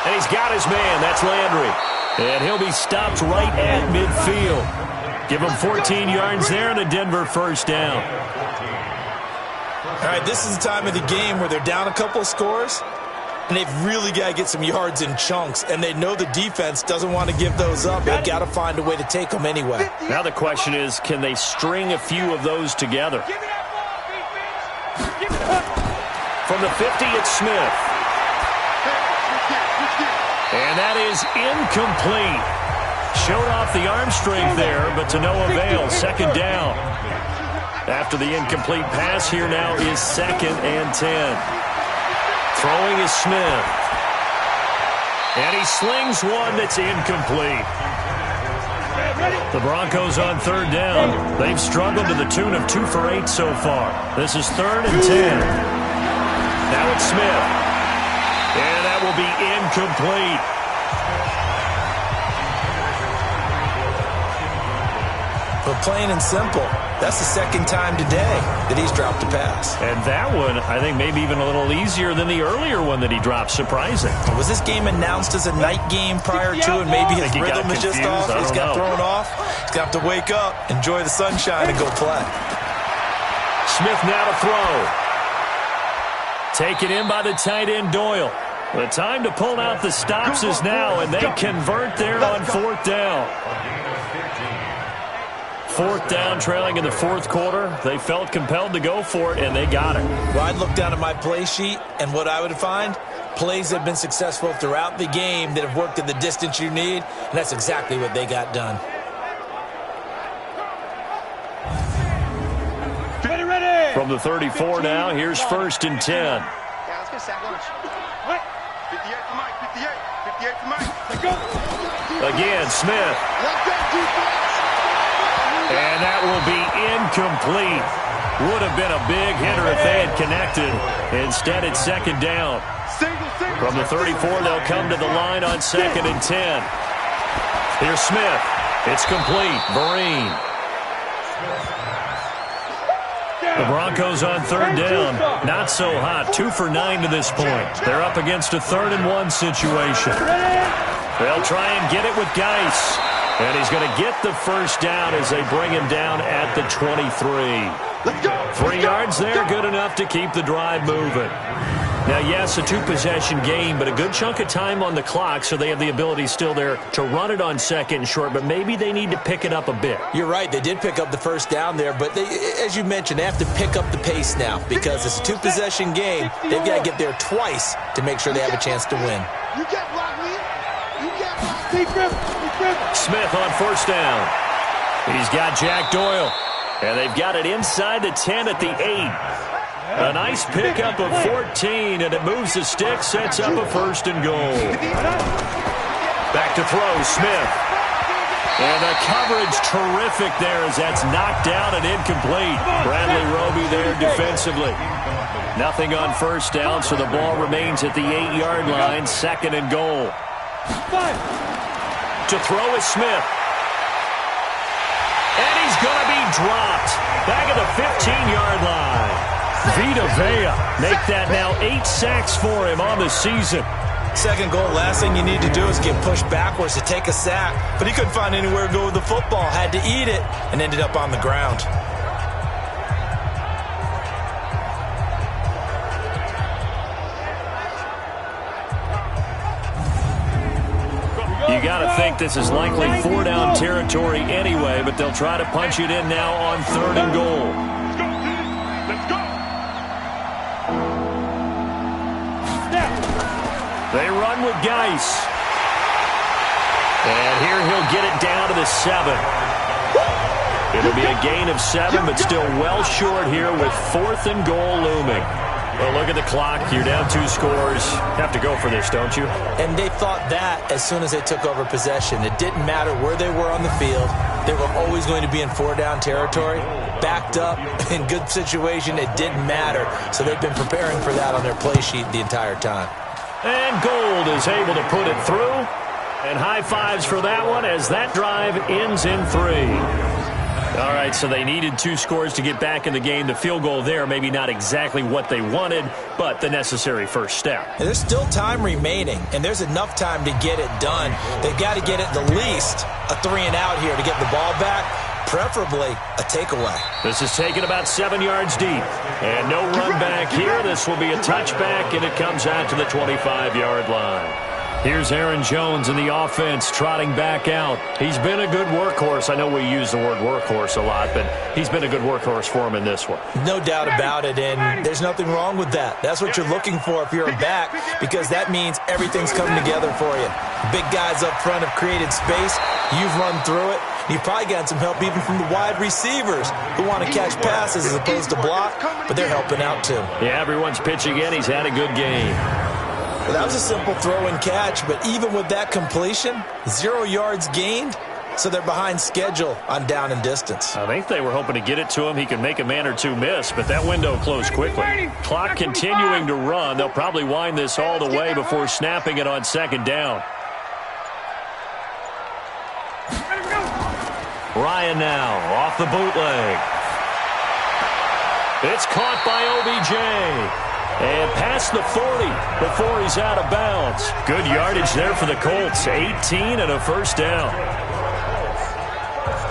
And he's got his man. That's Landry. And he'll be stopped right at midfield. Give him 14 yards there and a Denver first down. All right, this is the time of the game where they're down a couple of scores, and they've really got to get some yards in chunks, and they know the defense doesn't want to give those up. They've got to find a way to take them anyway. Now the question is, can they string a few of those together? From the 50, it's Smith. And that is incomplete. Showed off the arm strength there, but to no avail. 2nd down. After the incomplete pass, here now is 2nd and 10. Throwing is Smith. And he slings one that's incomplete. The Broncos on 3rd down. They've struggled to the tune of 2 for 8 so far. This is 3rd and 10. Now it's Smith. And that will be incomplete. But plain and simple, that's the 2nd time today that he's dropped a pass. And that one, I think, maybe even a little easier than the earlier one that he dropped. Surprising. Was this game announced as a night game prior to, and maybe his rhythm is just off? He's got thrown off. He's got to wake up, enjoy the sunshine, and go play. Smith now to throw. Taken in by the tight end, Doyle. The time to pull out the stops is now, and they convert there on 4th down. 4th down, trailing in the 4th quarter. They felt compelled to go for it, and they got it. Well, I'd look down at my play sheet, and what I would find, plays that have been successful throughout the game that have worked at the distance you need, and that's exactly what they got done. From the 34 now, here's 1st and 10. Yeah, let's get sack lunch. 58 to Mike, 58 to Mike. Let's go. Again, Smith. And that will be incomplete. Would have been a big hitter if they had connected. Instead, it's 2nd down. From the 34, they'll come to the line on 2nd and 10. Here's Smith. It's complete. Vereen. The Broncos on 3rd down. Not so hot. 2 for 9 to this point. They're up against a 3rd and 1 situation. They'll try and get it with Geis. And he's going to get the 1st down as they bring him down at the 23. 3 yards there, good enough to keep the drive moving. Now, yes, a 2-possession game, but a good chunk of time on the clock, so they have the ability still there to run it on 2nd and short, but maybe they need to pick it up a bit. You're right. They did pick up the 1st down there, but they, as you mentioned, they have to pick up the pace now because it's a 2-possession game. They've got to get there twice to make sure they have a chance to win. You can't block me. You can't block me. Smith on 1st down. He's got Jack Doyle, and they've got it inside the 10 at the 8. A nice pickup of 14, and it moves the stick, sets up a 1st and goal. Back to throw, Smith. And the coverage terrific there as that's knocked down and incomplete. Bradley Roby there defensively. Nothing on 1st down, so the ball remains at the 8-yard line, 2nd and goal. To throw is Smith. And he's going to be dropped. Back at the 15-yard line. Vita Vea make that now 8 sacks for him on the season. 2nd goal, last thing you need to do is get pushed backwards to take a sack. But he couldn't find anywhere to go with the football. Had to eat it and ended up on the ground. You got to think this is likely 4-down territory anyway, but they'll try to punch it in now on 3rd and goal. They run with Geis. And here he'll get it down to the 7. It'll be a gain of 7, but still well short here with 4th and goal looming. Well, look at the clock. You're down 2 scores. Have to go for this, don't you? And they thought that as soon as they took over possession. It didn't matter where they were on the field. They were always going to be in 4-down territory. Backed up, in good situation, it didn't matter. So they've been preparing for that on their play sheet the entire time. And Gold is able to put it through. And high fives for that one as that drive ends in 3. All right, so they needed 2 scores to get back in the game. The field goal there, maybe not exactly what they wanted, but the necessary first step. And there's still time remaining, and there's enough time to get it done. They've got to get it the least a 3-and-out here to get the ball back, preferably a takeaway. This is taken about 7 yards deep. And no run back here. This will be a touchback, and it comes out to the 25-yard line. Here's Aaron Jones in the offense trotting back out. He's been a good workhorse. I know we use the word workhorse a lot, but he's been a good workhorse for him in this one. No doubt about it, and there's nothing wrong with that. That's what you're looking for if you're a back, because that means everything's coming together for you. Big guys up front have created space. You've run through it. You've probably gotten some help even from the wide receivers who want to catch passes as opposed to block, but they're helping out too. Yeah, everyone's pitching in. He's had a good game. Well, that was a simple throw and catch, but even with that completion, 0 yards gained, so they're behind schedule on down and distance. I think they were hoping to get it to him. He could make a man or two miss, but that window closed quickly. Clock continuing to run. They'll probably wind this all the way before snapping it on 2nd down. Ryan now off the bootleg. It's caught by OBJ. And past the 40 before he's out of bounds. Good yardage there for the Colts. 18 and a first down.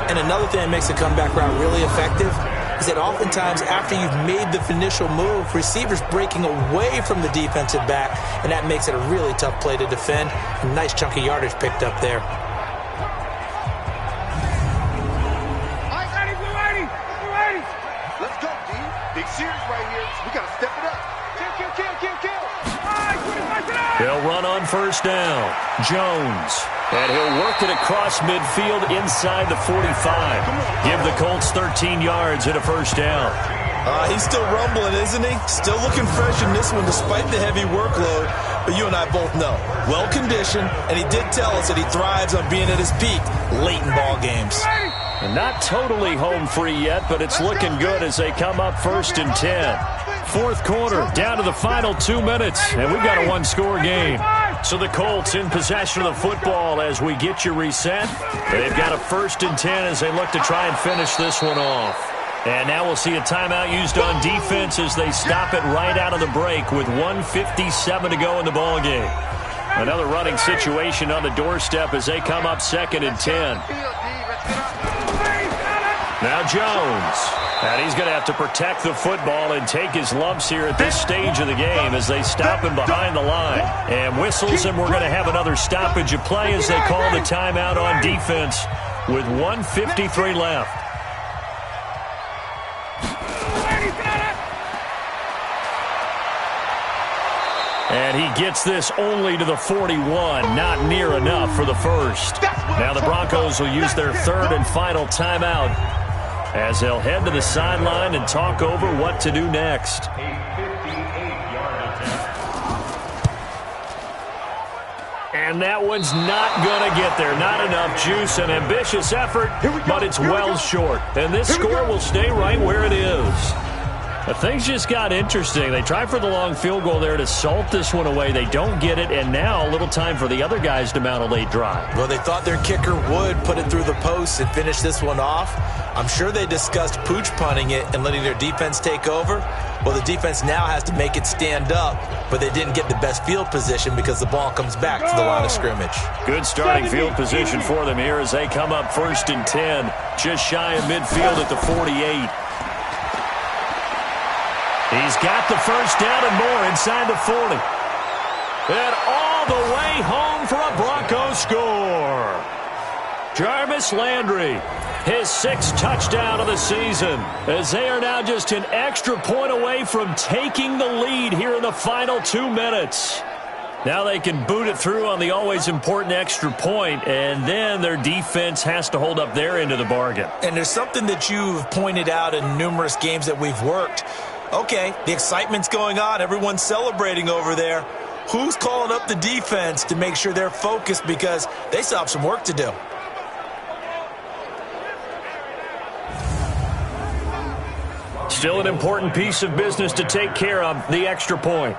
And another thing that makes the comeback route really effective is that oftentimes after you've made the initial move, receivers breaking away from the defensive back, and that makes it a really tough play to defend. A nice chunk of yardage picked up there. Let's go, D. Big series right here. We got to step it up. Kill. They'll run on first down. Jones. And he'll work it across midfield inside the 45. Give the Colts 13 yards and a first down. He's still rumbling, isn't he? Still looking fresh in this one despite the heavy workload. But you and I both know, well-conditioned, and he did tell us that he thrives on being at his peak late in ball games. Not totally home free yet, but it's looking good as they come up 1st and 10. Fourth quarter, down to the final 2 minutes, and we've got a one-score game. So the Colts in possession of the football as we get you reset. They've got a 1st and 10 as they look to try and finish this one off. And now we'll see a timeout used on defense as they stop it right out of the break with 1:57 to go in the ballgame. Another running situation on the doorstep as they come up 2nd and 10. Now Jones. And he's going to have to protect the football and take his lumps here at this stage of the game as they stop him behind the line. And whistles, and we're going to have another stoppage of play as they call the timeout on defense with 1:53 left. And he gets this only to the 41, not near enough for the first. Now the Broncos will use their 3rd and final timeout as they'll head to the sideline and talk over what to do next. And that one's not going to get there. Not enough juice. An ambitious effort, but it's well short. And this score will stay right where it is. But things just got interesting. They try for the long field goal there to salt this one away. They don't get it, and now a little time for the other guys to mount a late drive. Well, they thought their kicker would put it through the post and finish this one off. I'm sure they discussed pooch punting it and letting their defense take over. Well, the defense now has to make it stand up, but they didn't get the best field position because the ball comes back to the line of scrimmage. Good starting field position for them here as they come up 1st and 10, just shy of midfield at the 48. He's got the first down and more inside the 40. And all the way home for a Broncos score. Jarvis Landry, his 6th touchdown of the season, as they are now just an extra point away from taking the lead here in the final 2 minutes. Now they can boot it through on the always important extra point, and then their defense has to hold up their end of the bargain. And there's something that you've pointed out in numerous games that we've worked. Okay, the excitement's going on. Everyone's celebrating over there. Who's calling up the defense to make sure they're focused because they still have some work to do? Still an important piece of business to take care of, the extra point.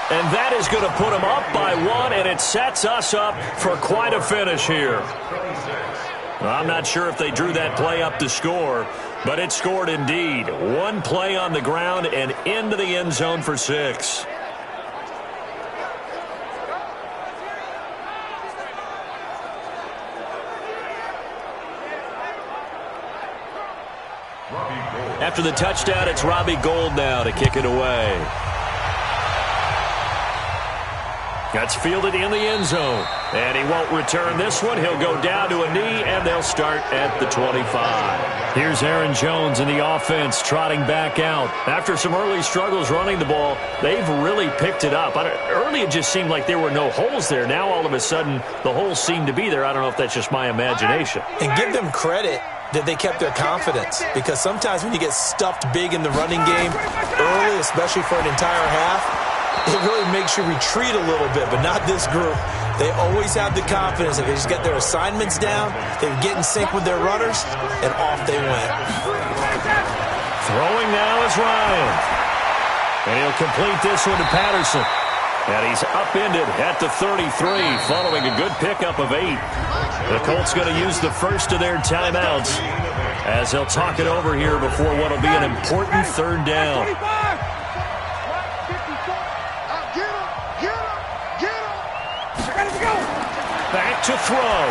And that is going to put them up by 1, and it sets us up for quite a finish here. I'm not sure if they drew that play up to score, but it scored indeed. One play on the ground and into the end zone for 6. After the touchdown, it's Robbie Gould now to kick it away. That's fielded in the end zone. And he won't return this one. He'll go down to a knee, and they'll start at the 25. Here's Aaron Jones in the offense trotting back out. After some early struggles running the ball, they've really picked it up. Early it just seemed like there were no holes there. Now all of a sudden the holes seem to be there. I don't know if that's just my imagination. And give them credit that they kept their confidence, because sometimes when you get stuffed big in the running game early, especially for an entire half, it really makes you retreat a little bit, but not this group. They always have the confidence that they just get their assignments down, they get in sync with their runners, and off they went. Throwing now is Ryan. And he'll complete this one to Patterson. And he's upended at the 33 following a good pickup of 8. The Colts going to use the first of their timeouts as they'll talk it over here before what will be an important 3rd down. Back to throw.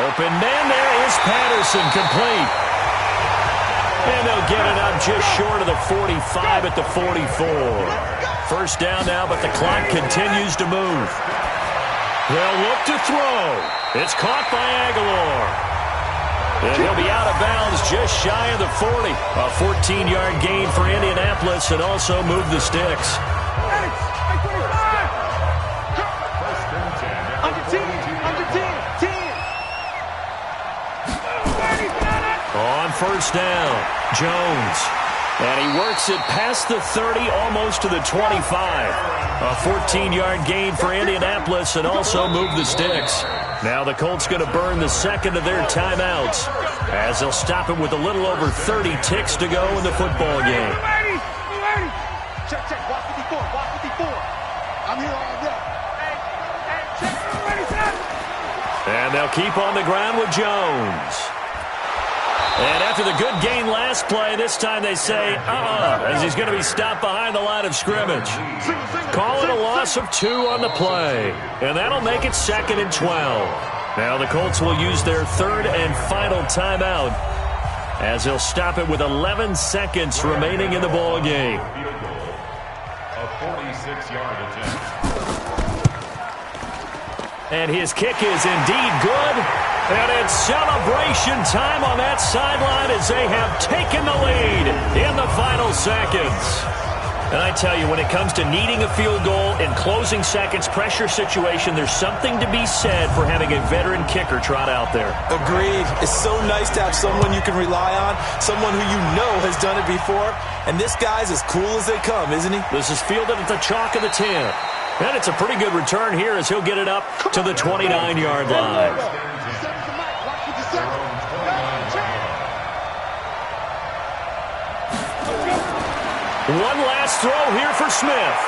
Open man, there is Patterson, complete. And they'll get it up just short of the 45 at the 44. First down now, but the clock continues to move. They'll look to throw. It's caught by Aguilar. And he'll be out of bounds just shy of the 40. A 14-yard gain for Indianapolis and also move the sticks. On first down, Jones. And he works it past the 30, almost to the 25. A 14-yard gain for Indianapolis and also move the sticks. Now the Colts going to burn the second of their timeouts as they'll stop it with a little over 30 ticks to go in the football game. Check, check. Watch 54. Watch 54. I'm here all day. And they'll keep on the ground with Jones. And after the good gain last play, this time they say, as he's going to be stopped behind the line of scrimmage. Call it a loss of 2 on the play. And that'll make it 2nd and 12. Now the Colts will use their 3rd and final timeout as they'll stop it with 11 seconds remaining in the ball game. A 46-yard attempt. And his kick is indeed good. And it's celebration time on that sideline as they have taken the lead in the final seconds. And I tell you, when it comes to needing a field goal in closing seconds, pressure situation, there's something to be said for having a veteran kicker trot out there. Agreed. It's so nice to have someone you can rely on, someone who you know has done it before. And this guy's as cool as they come, isn't he? This is fielded at the chalk of the 10. And it's a pretty good return here as he'll get it up to the 29-yard line. One last throw here for Smith.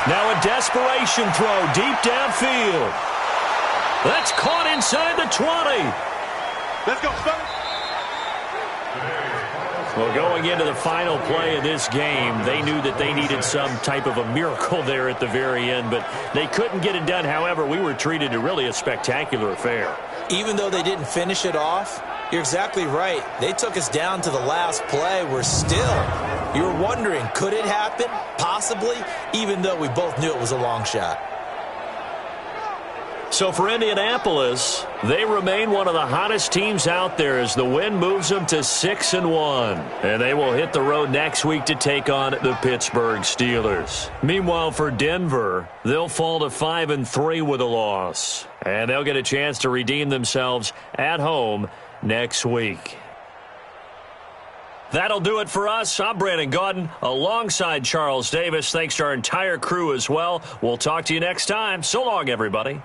Now a desperation throw deep downfield. That's caught inside the 20. Let's go, Spurs. Well, going into the final play of this game, they knew that they needed some type of a miracle there at the very end, but they couldn't get it done. However, we were treated to really a spectacular affair. Even though they didn't finish it off, you're exactly right. They took us down to the last play. You were wondering, could it happen? Possibly, even though we both knew it was a long shot. So for Indianapolis, they remain one of the hottest teams out there as the win moves them to 6-1. And they will hit the road next week to take on the Pittsburgh Steelers. Meanwhile, for Denver, they'll fall to 5-3 with a loss. And they'll get a chance to redeem themselves at home next week. That'll do it for us. I'm Brandon Gaudin alongside Charles Davis. Thanks to our entire crew as well. We'll talk to you next time. So long, everybody.